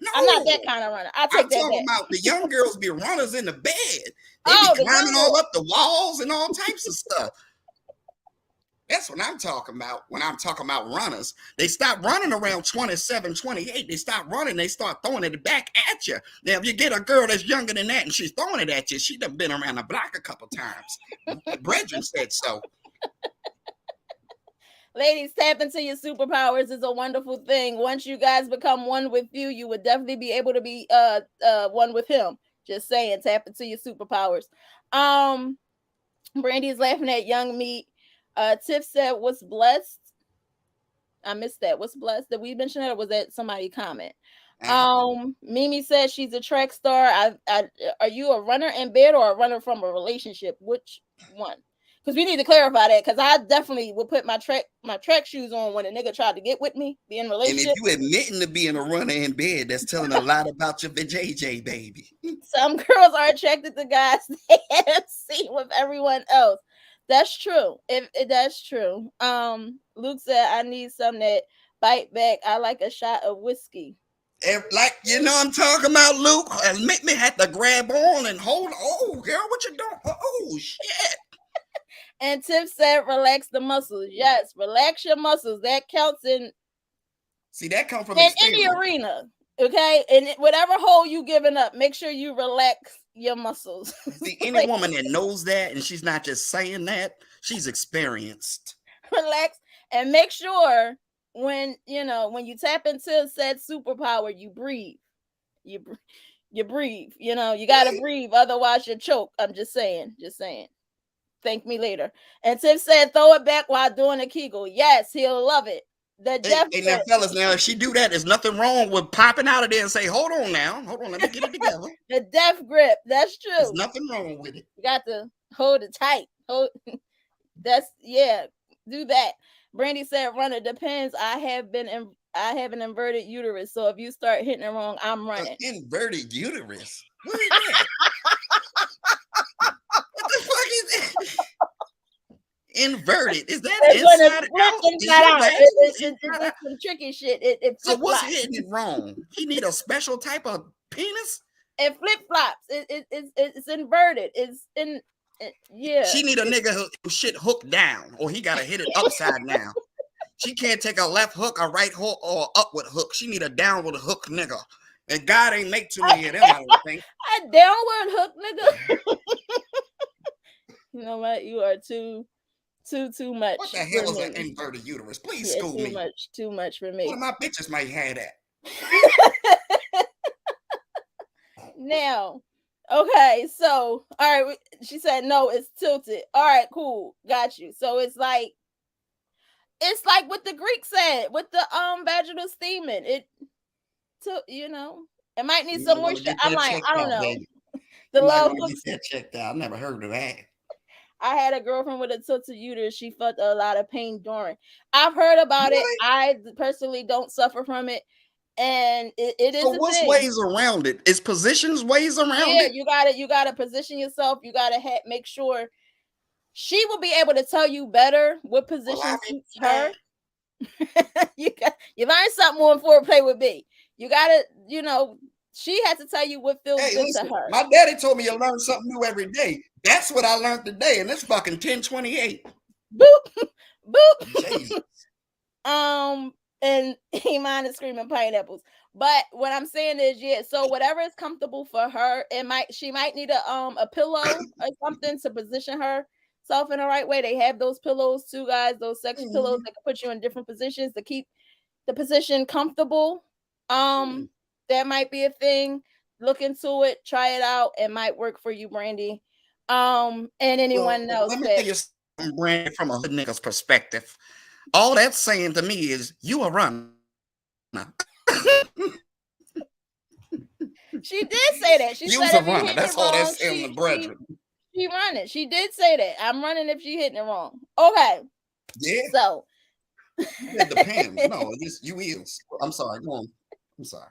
no I'm not that no! kind of runner. I'll I'm take that talking back. about the young girls be runners in the bed. They be Oh, the young climbing all girl. up the walls and all types of stuff. That's what I'm talking about when I'm talking about runners. They stop running around 27, 28. They stop running. They start throwing it back at you. Now, if you get a girl that's younger than that and she's throwing it at you, she done been around the block a couple times. Brethren said so. Ladies, tap into your superpowers is a wonderful thing. Once you guys become one with you would definitely be able to be one with him. Just saying, tap into your superpowers. Brandy's laughing at young meat. Tiff said, "What's blessed?" I missed that. What's blessed? Did we mention that, or was that somebody comment? Mimi says she's a track star. Are you a runner in bed or a runner from a relationship? Which one? Because we need to clarify that. Because I definitely would put my track shoes on when a nigga tried to get with me, be in a And if relationship. you admitting to being a runner in bed, that's telling a lot about your JJ, baby. Some girls are attracted to guys they have seen with everyone else. That's true. If that's true. Luke said I need some that Bite back. I like a shot of whiskey. Like, you know I'm talking about, Luke? And make me have to grab on and hold. Oh, girl, what you doing? Oh, shit. And Tiff said, relax the muscles. Yes, relax your muscles. That counts in See, that come from any experience. arena. Okay, and whatever hole you giving up, make sure you relax your muscles. See, any woman that knows that and she's not just saying that, she's experienced. Relax and make sure when you tap into said superpower, you breathe. You breathe. You gotta breathe, otherwise you choke. I'm just saying. Thank me later. And Tiff said, throw it back while doing a Kegel. Yes, he'll love it. The death Hey, now, grip. fellas, now if she do that, there's nothing wrong with popping out of there and say, hold on, let me get it together. The death grip. That's true. There's nothing wrong with it. You got to hold it tight. Do that. Brandy said, runner depends. I have an inverted uterus, so if you start hitting it wrong, I'm running. Inverted uterus? What is that? What the fuck is that? Inverted? Is that inside out? It's some tricky shit. So what's hitting it wrong? He need a special type of penis? It flip flops. It's inverted. Yeah. She need a nigga who shit hooked down, or he gotta hit it upside down. She can't take a left hook, a right hook, or upward hook. She need a downward hook nigga. And God ain't make too many of them, I don't think. A downward hook nigga. You know what? You are too much. What the hell is an inverted uterus? Please school me. Too much for me. One of my bitches might have that. Now, okay, so all right, she said no, it's tilted. All right, cool, got you. So it's like what the Greek said with the vaginal steaming. It might need some moisture. I'm like, I don't know. Baby. The love get that checked out. I never heard of that. I had a girlfriend with a tilted uterus. She felt a lot of pain during. I've heard about it. I personally don't suffer from it, and it is. So what's ways around it? Is positions ways around it? You gotta position yourself. You gotta make sure she will be able to tell you better what position suits her. you learn something on Foreplay with me. You gotta, she has to tell you what feels good to her. My daddy told me you learn something new every day. That's what I learned today, and it's fucking 1028. Boop, boop. Jesus. And Iman is screaming pineapples. But what I'm saying is, so whatever is comfortable for her, she might need a pillow or something to position herself in the right way. They have those pillows too, guys. Those sex pillows that can put you in different positions to keep the position comfortable. That might be a thing. Look into it, try it out. It might work for you, Brandy. And anyone else. Let me tell you something, Brandy, from a hood nigga's perspective. All that's saying to me is you a runner. She did say that. She said a runner. That's all that's saying the brethren. She running. She did say that. I'm running if she hitting it wrong. Okay. Yeah. So it depends. No, you is. I'm sorry. Go on. I'm sorry.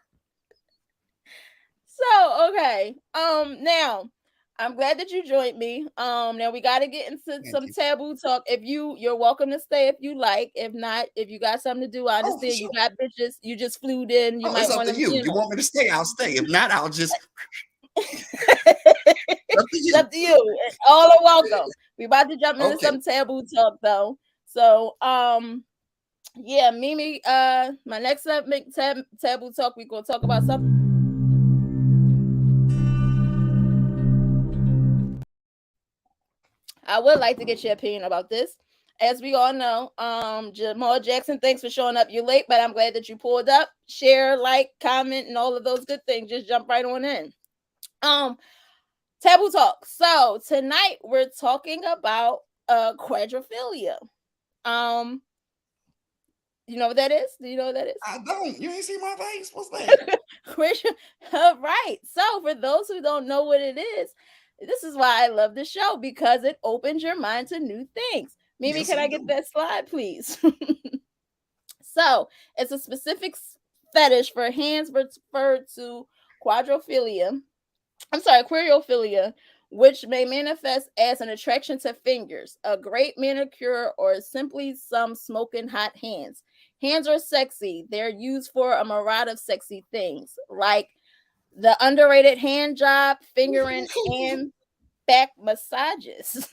So okay. Now I'm glad that you joined me. Now we got to get into some taboo talk. If you're welcome to stay if you like. If not, if you got something to do, I understand. You got bitches. You just flew in. You might want to. You want me to stay? I'll stay. If not, I'll just. It's up to you. All are welcome. We about to jump into some taboo talk though. So yeah, Mimi. My next taboo talk. We gonna talk about something. I would like to get your opinion about this. As we all know, Jamal Jackson, thanks for showing up. You're late, but I'm glad that you pulled up. Share, like, comment, and all of those good things. Just jump right on in. Taboo talk. So tonight we're talking about quadrophilia. You know what that is? Do you know what that is? I don't. You ain't see my face. What's that? Right. So for those who don't know what it is, this is why I love the show, because it opens your mind to new things. Mimi, yes, can I get that slide, please? So it's a specific fetish for hands referred to quadrophilia. Queerophilia, which may manifest as an attraction to fingers, a great manicure, or simply some smoking hot hands. Hands are sexy. They're used for a myriad of sexy things, like the underrated hand job, fingering, and back massages.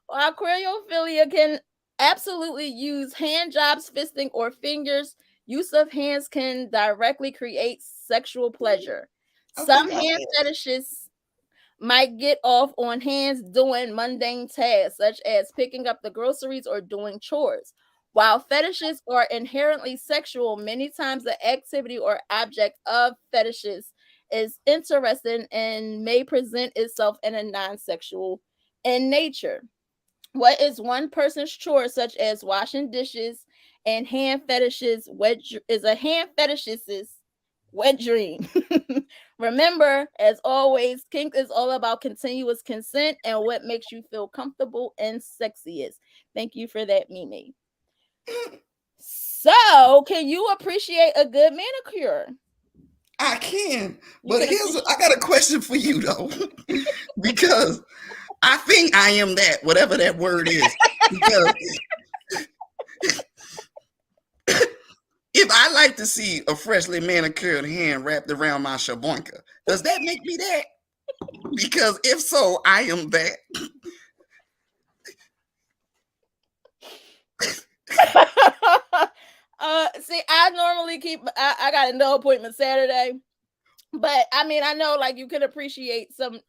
While cryophilia can absolutely use hand jobs, fisting, or fingers, use of hands can directly create sexual pleasure. Some hand fetishists might get off on hands doing mundane tasks such as picking up the groceries or doing chores. While fetishes are inherently sexual, many times the activity or object of fetishes is interesting and may present itself in a non-sexual in nature. What is one person's chore, such as washing dishes and hand fetishes, is a hand fetishist's wet dream. Remember, as always, kink is all about continuous consent and what makes you feel comfortable and sexiest. Thank you for that, Mimi. So, can you appreciate a good manicure? I can, You but can I got a question for you though, because I think I am that, whatever that word is. Because if I like to see a freshly manicured hand wrapped around my shaboinka, does that make me that? Because if so, I am that. See, I normally I got a no appointment Saturday, but I mean, I know like you can appreciate some,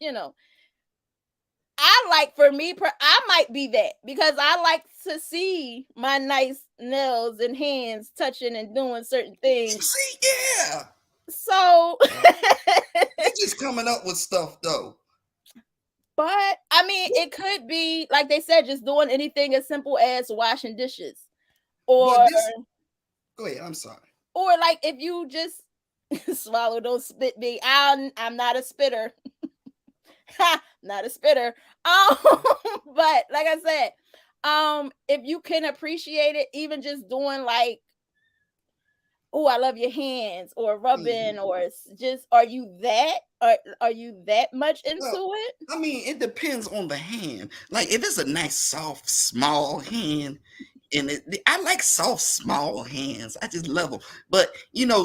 I like, for me, I might be that because I like to see my nice nails and hands touching and doing certain things. See, yeah. So, You're just coming up with stuff though. but I mean, it could be like they said, just doing anything as simple as washing dishes, or go ahead. I'm sorry. Or like if you just swallow, don't spit me. I'm not a spitter. Not a spitter. But like I said, if you can appreciate it, even just doing like, oh, I love your hands, or rubbing, or just, are you that much into it? I mean, it depends on the hand. Like if it's a nice, soft, small hand, and I like soft, small hands. I just love them. But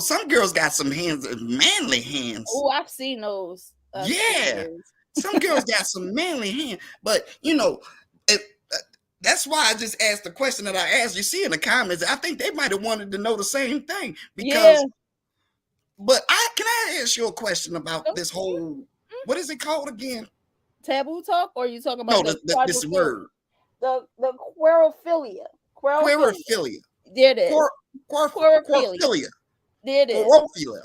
some girls got some hands, manly hands. Oh, I've seen those. Yeah, some girls got some manly hands. But that's why I just asked the question that I asked. You see in the comments, I think they might have wanted to know the same thing. Because, but can I ask you a question about this whole? What is it called again? Taboo talk, or are you talking about this word? The querophilia. Querophilia. There it is. Querophilia. There it is. Querophilia.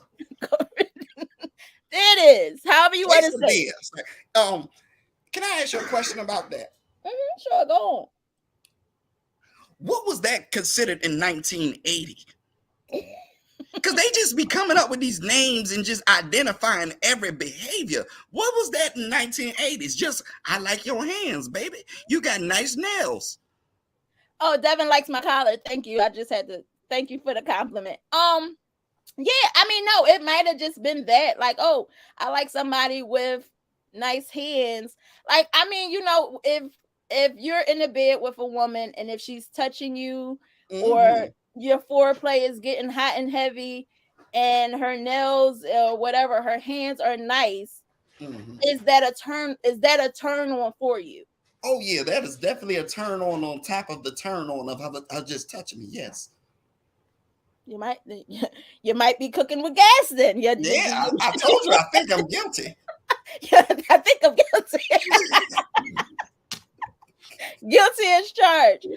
There it is. However you want to say it. Can I ask you a question about that? Sure, go on. What was that considered in 1980? Because they just be coming up with these names and just identifying every behavior. What was that in 1980s? Just, I like your hands, baby. You got nice nails. Oh, Devin likes my collar. Thank you. I just had to thank you for the compliment. Yeah, I mean, no, it might have just been that. Like, oh, I like somebody with nice hands. Like, I mean, if you're in the bed with a woman and if she's touching you, or your foreplay is getting hot and heavy, and her nails or whatever, her hands are nice, is that a turn on for you? Oh yeah, that is definitely a turn on top of the turn on of her just touching me. Yes. You might be cooking with gas then. I told you I think I'm guilty. Yeah, I think I'm guilty. Guilty as charged.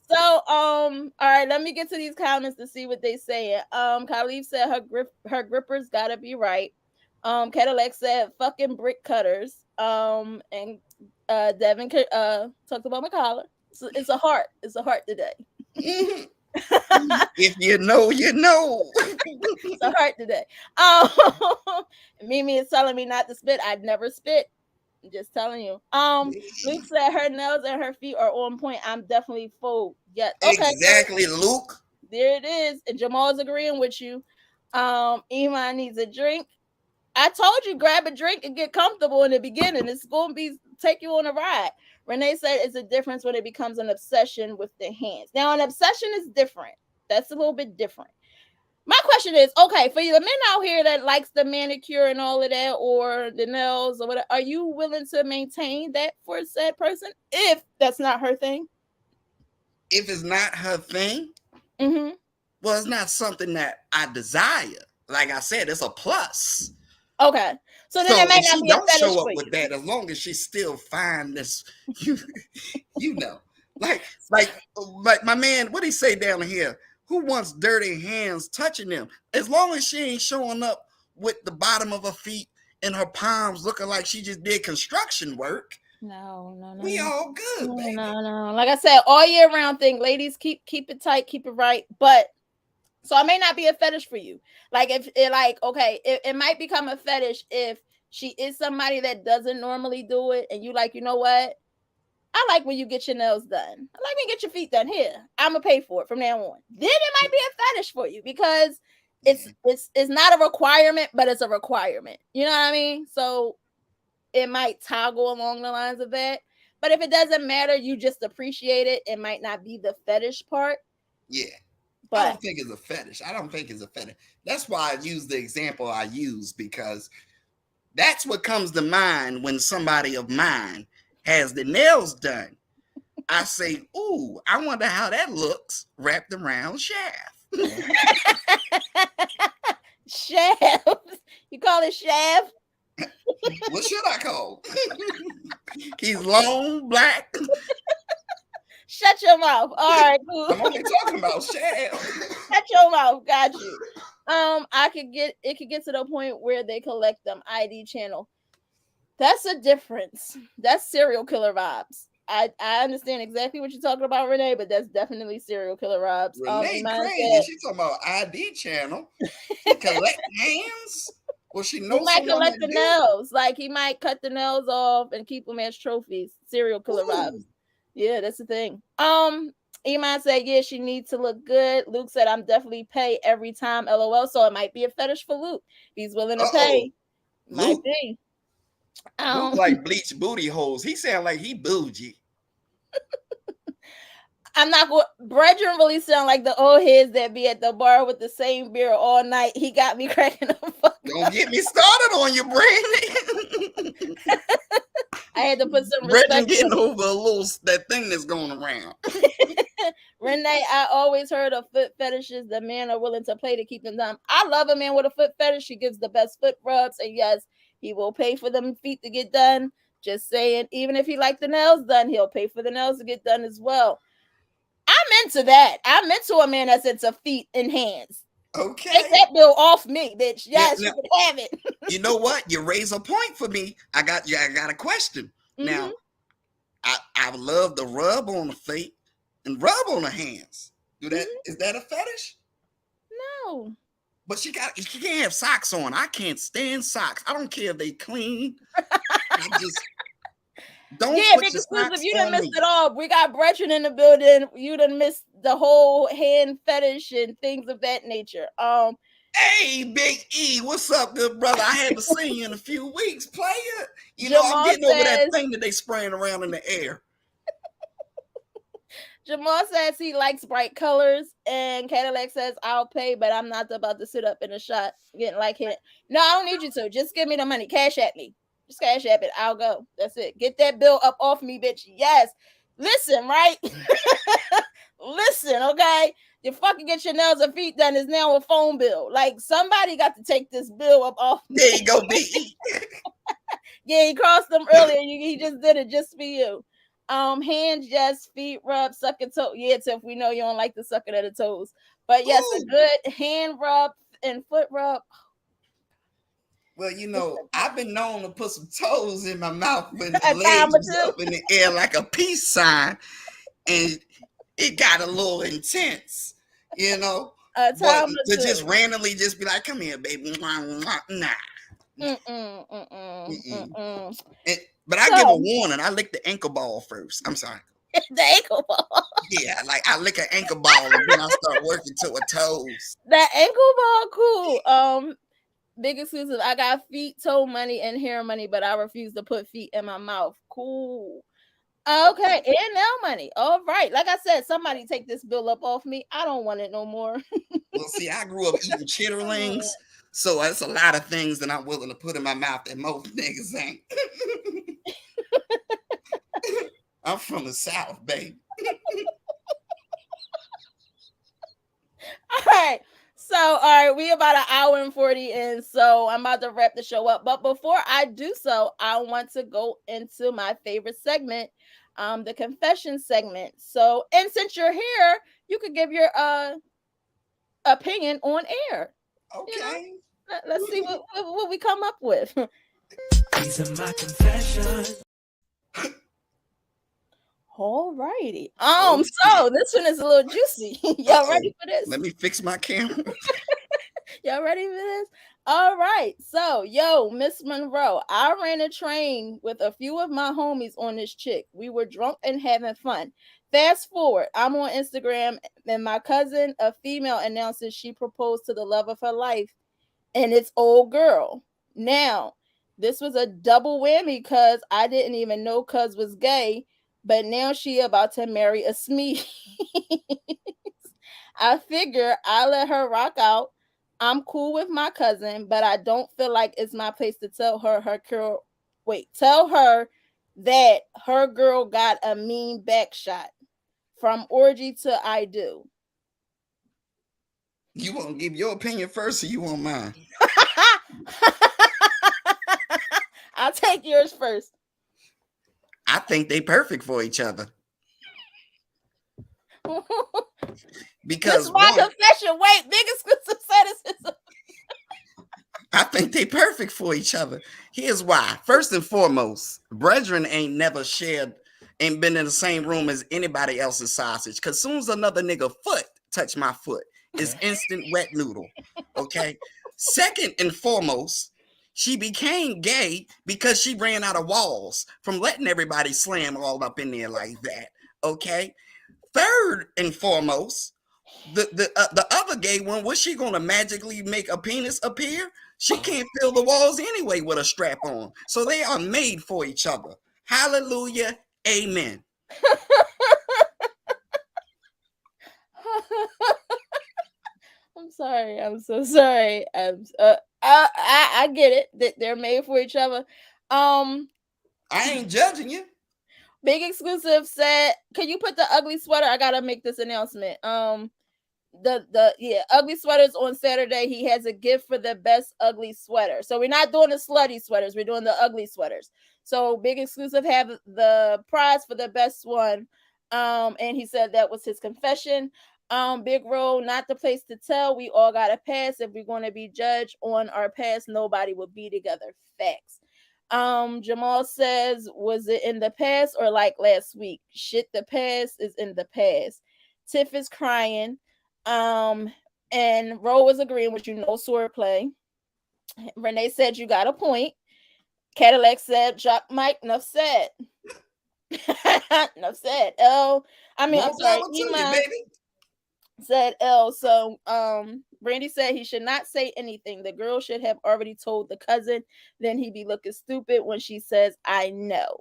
So, all right, let me get to these comments to see what they saying. Khalif said her grippers gotta be right. Cadillac said fucking brick cutters. And Devin talked about my collar. So it's a heart. It's a heart today. If you know, you know. It's a heart today. Mimi is telling me not to spit. I'd never spit. I'm just telling you. Luke said her nails and her feet are on point. I'm definitely full. Yeah. Okay. Exactly, Luke. There it is. And Jamal's agreeing with you. Iman needs a drink. I told you, grab a drink and get comfortable in the beginning. It's going to take you on a ride. Renee said it's a difference when it becomes an obsession with the hands. Now, an obsession is different. That's a little bit different. My question is, okay, for you, the men out here that likes the manicure and all of that, or the nails or whatever, are you willing to maintain that for said person if that's not her thing? If it's not her thing, Mm-hmm. well, it's not something that I desire. Like I said, it's a plus. Okay, so then So it may if not she be a don't fetish show for up you. with that, as long as she still find this, you know, like my man, what he say down here? Who wants dirty hands touching them? As long as she ain't showing up with the bottom of her feet and her palms looking like she just did construction work, No, we all good, baby. no. Like I said, all year round thing, ladies, keep it tight, keep it right. But so it may not be a fetish for you. Like if it it might become a fetish if she is somebody that doesn't normally do it, and you like, you know what? I like when you get your nails done. I like when you get your feet done. Here, I'm gonna pay for it from now on. Then it might be a fetish for you because it's not a requirement, but it's a requirement. You know what I mean? So it might toggle along the lines of that. But if it doesn't matter, you just appreciate it. It might not be the fetish part. Yeah. But I don't think it's a fetish. I don't think it's a fetish. That's why I use the example I use, because that's what comes to mind when somebody of mine has the nails done. I say, ooh, I wonder how that looks wrapped around shaft. shaft. You call it shaft? What should I call? He's long, black. Shut your mouth. All right, cool. I'm only talking about shaft. Shut your mouth. Got you. It could get to the point where they collect them ID channel. That's a difference. That's serial killer vibes. I understand exactly what you're talking about, Renee, but that's definitely serial killer vibes. Renee crazy. She's talking about ID channel. She collect hands. Well, she knows he might someone collect that the do. nails. Like he might cut the nails off and keep them as trophies. Serial killer vibes. Yeah, that's the thing. Iman said, yeah, she needs to look good. Luke said, I'm definitely pay every time. LOL. So it might be a fetish for Luke. He's willing to pay. Might Luke, be. Luke like bleach booty holes. He sound like he bougie. I'm not going. Brethren really sound like the old heads that be at the bar with the same beer all night. He got me cracking the fuck. Don't get me started on you, Brandon. I had to put some Brethren respect. getting over a little that thing that's going around. Renee, I always heard of foot fetishes. The men are willing to pay to keep them done. I love a man with a foot fetish. He gives the best foot rubs, and yes, he will pay for them feet to get done. Just saying, even if he like the nails done, he'll pay for the nails to get done as well. I'm into that. I'm into a man that's into feet and hands. Okay. Take that bill off me, bitch. Yes, you can have it. You know what? You raise a point for me. I got a question. Mm-hmm. Now, I love the rub on the feet and rub on the hands. Is that a fetish? No. But she can't have socks on. I can't stand socks. I don't care if they clean. I just don't. Yeah, big exclusive. You done missed it all. We got Brethren in the building. You done missed the whole hand fetish and things of that nature. Hey, Big E, what's up, good brother? I haven't seen you in a few weeks, player. You know, I'm getting over that thing that they spraying around in the air. Jamal says he likes bright colors, and Cadillac says I'll pay, but I'm not about to sit up in a shot getting like hit. No, I don't need you to. Just give me the money. Cash at me. Just cash app it. I'll go. That's it. Get that bill up off me, bitch. Yes. Listen, right? Listen, okay? You fucking get your nails and feet done is now a phone bill. Like, somebody got to take this bill up off me. There you go, B. Yeah, he crossed them earlier. He just did it just for you. Hands, yes, feet rub, suck a toe. Yeah, Tiff, we know you don't like the sucking of the toes. But yes, a good hand rub and foot rub. Well, you know, I've been known to put some toes in my mouth when the legs was up in the air like a peace sign, and it got a little intense, you know. But to just randomly just be like, "Come here, baby," nah. But I give a warning. I lick the ankle ball first. I'm sorry. The ankle ball. Yeah, like I lick an ankle ball and then I start working to her toes. That ankle ball, cool. Big exclusive. I got feet, toe money, and hair money, but I refuse to put feet in my mouth. Cool. Okay, and now money. All right. Like I said, somebody take this bill up off me. I don't want it no more. Well, see, I grew up eating chitterlings, so it's a lot of things that I'm willing to put in my mouth that most niggas ain't. I'm from the South, baby. All right. So, all right, we about an hour and 40 in, so I'm about to wrap the show up. But before I do so, I want to go into my favorite segment, the confession segment. So, and since you're here, you could give your opinion on air. You know, Okay. let's see what we come up with. These are my confessions. All righty. Oh, So this one is a little juicy. Y'all Uh-oh. ready for this? Let me fix my camera. Y'all ready for this? All right. So, Miss Monroe, I ran a train with a few of my homies on this chick. We were drunk and having fun. Fast forward, I'm on Instagram and my cousin, a female, announces she proposed to the love of her life, and it's old girl. Now, this was a double whammy because I didn't even know cuz was gay, but now she about to marry a Smee. I figure I'll let her rock out. I'm cool with my cousin, but I don't feel like it's my place to tell her tell her that her girl got a mean back shot. From orgy to I do. You want to give your opinion first, or you want mine? I'll take yours first. I think they perfect for each other. Because This my confession. Wait, big exclusive status. I think they perfect for each other. Here's why. First and foremost, brethren ain't been in the same room as anybody else's sausage. Because soon as another nigga foot touch my foot, it's instant wet noodle. Okay. Second and foremost, she became gay because she ran out of walls from letting everybody slam all up in there like that. Okay. Third and foremost, the other gay one, was she gonna magically make a penis appear? She can't fill the walls anyway with a strap on. So they are made for each other. Hallelujah. Amen. I'm sorry. I'm so sorry. I get it that they're made for each other. I ain't judging you. Big exclusive said, "Can you put the ugly sweater? I gotta make this announcement. Ugly sweaters on Saturday. He has a gift for the best ugly sweater. So we're not doing the slutty sweaters. We're doing the ugly sweaters. So big exclusive have the prize for the best one. And he said that was his confession. Big Roll, not the place to tell. We all got a pass. If we're going to be judged on our past, nobody will be together. Facts. Jamal says, was it in the past or like last week? Shit, the past is in the past. Tiff is crying. And Ro was agreeing with you, no swordplay. Renee said you got a point. Cadillac said, drop mic, enough said. Enough said. I'm sorry, Iman said L. So Brandy said he should not say anything. The girl should have already told the cousin, then he'd be looking stupid when she says, I know.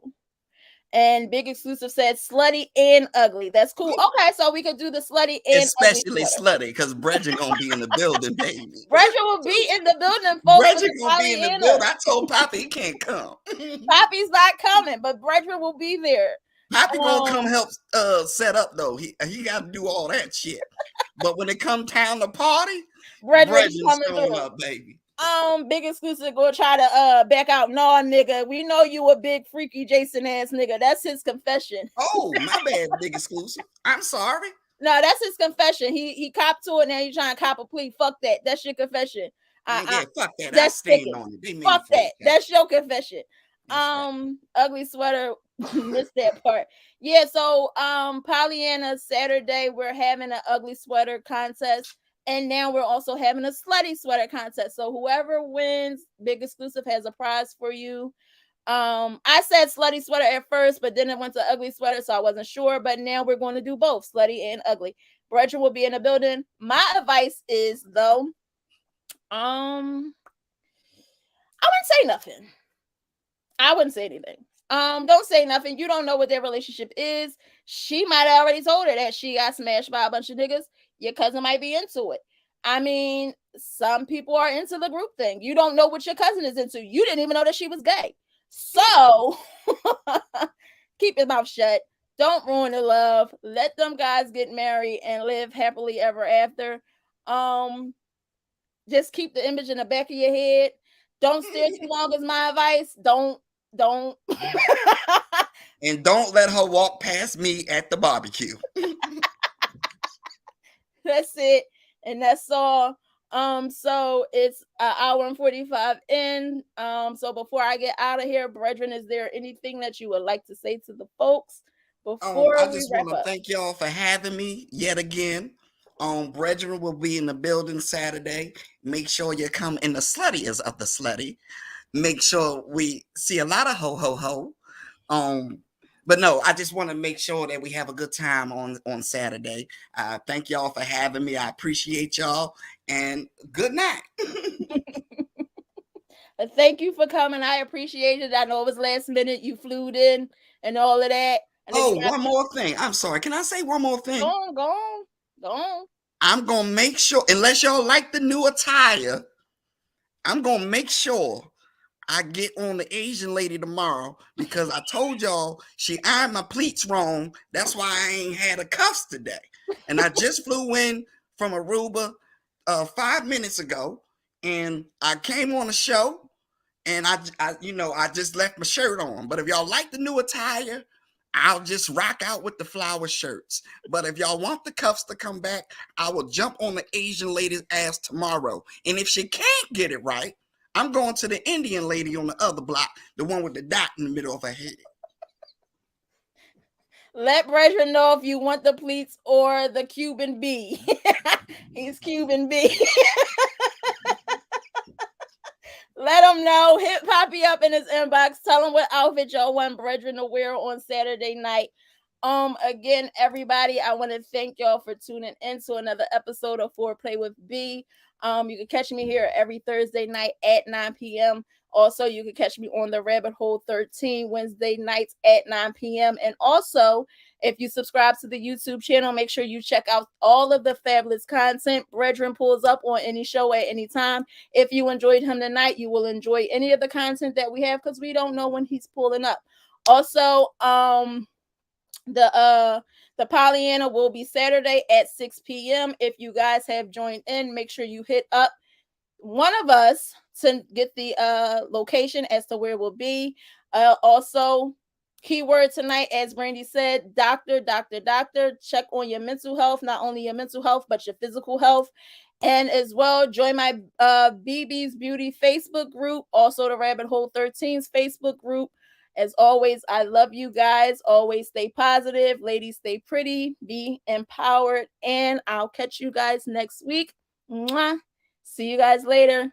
And Big Exclusive said slutty and ugly. That's cool. Okay, so we could do the slutty and especially ugly slutty, because Brethren gonna be in the building, baby. Brethren will be in the building, folks. Brethren gonna be in the building. I told Poppy he can't come. Poppy's not coming, but Brethren will be there. Poppy gonna come help set up though. He got to do all that shit. But when it come time to party, Brethren showing up, baby. Big Exclusive go try to back out. No, nigga, we know you a big freaky Jason ass nigga. That's his confession. Oh, my bad, Big Exclusive. I'm sorry. No, that's his confession. He copped to it. Now he's trying to cop a plea. Fuck that. That's your confession. Yeah, fuck that. That's staying on it. Fuck that. That's your confession. Ugly sweater. Missed that part. Yeah, so Pollyanna, Saturday we're having an ugly sweater contest, and now we're also having a slutty sweater contest. So whoever wins, Big Exclusive has a prize for you. I said slutty sweater at first, but then it went to ugly sweater, so I wasn't sure. But now we're going to do both slutty and ugly. Brethren will be in the building. My advice is though, I wouldn't say nothing. I wouldn't say anything. Don't say nothing. You don't know what their relationship is. She might have already told her that she got smashed by a bunch of niggas. Your cousin might be into it. I mean, some people are into the group thing. You don't know what your cousin is into. You didn't even know that she was gay. So keep your mouth shut. Don't ruin the love. Let them guys get married and live happily ever after. Um, just keep the image in the back of your head. Don't stare too long is my advice. Don't And don't let her walk past me at the barbecue. That's it. And that's all. So it's an hour and 45 in. So before I get out of here, brethren, is there anything that you would like to say to the folks before I we just wrap want to up? thank y'all for having me yet again. Brethren will be in the building Saturday. Make sure you come in the sluttiest of the slutty. Make sure we see a lot of ho ho ho. But no, I just want to make sure that we have a good time on Saturday. Thank y'all for having me. I appreciate y'all, and good night. Thank you for coming. I appreciate it. I know it was last minute. You flew in and all of that. And if Oh, you have one more thing. I'm sorry. Can I say one more go thing? on, go on, go on. I'm gonna make sure, unless y'all like the new attire, I'm gonna make sure I get on the Asian lady tomorrow because I told y'all she ironed my pleats wrong. That's why I ain't had a cuffs today. And I just flew in from Aruba 5 minutes ago, and I came on the show, and I just left my shirt on. But if y'all like the new attire, I'll just rock out with the flower shirts. But if y'all want the cuffs to come back, I will jump on the Asian lady's ass tomorrow. And if she can't get it right, I'm going to the Indian lady on the other block, the one with the dot in the middle of her head. Let brethren know if you want the pleats or the Cuban B. He's Cuban B. Let him know. Hit Poppy up in his inbox. Tell him what outfit y'all want brethren to wear on Saturday night. Again, everybody, I want to thank y'all for tuning in to another episode of Foreplay with B. You can catch me here every Thursday night at 9 p.m. Also, you can catch me on the Rabbit Hole 13 Wednesday nights at 9 p.m. And also, if you subscribe to the YouTube channel, make sure you check out all of the fabulous content Brethren pulls up on any show at any time. If you enjoyed him tonight, you will enjoy any of the content that we have because we don't know when he's pulling up. Also, the Pollyanna will be Saturday at 6 p.m. If you guys have joined in, make sure you hit up one of us to get the location as to where we'll be. Also, keyword tonight, as Brandy said, doctor. Check on your mental health, not only your mental health, but your physical health. And as well, join my BB's Beauty Facebook group, also the Rabbit Hole 13's Facebook group. As always, I love you guys. Always stay positive. Ladies, stay pretty. Be empowered. And I'll catch you guys next week. Mwah. See you guys later.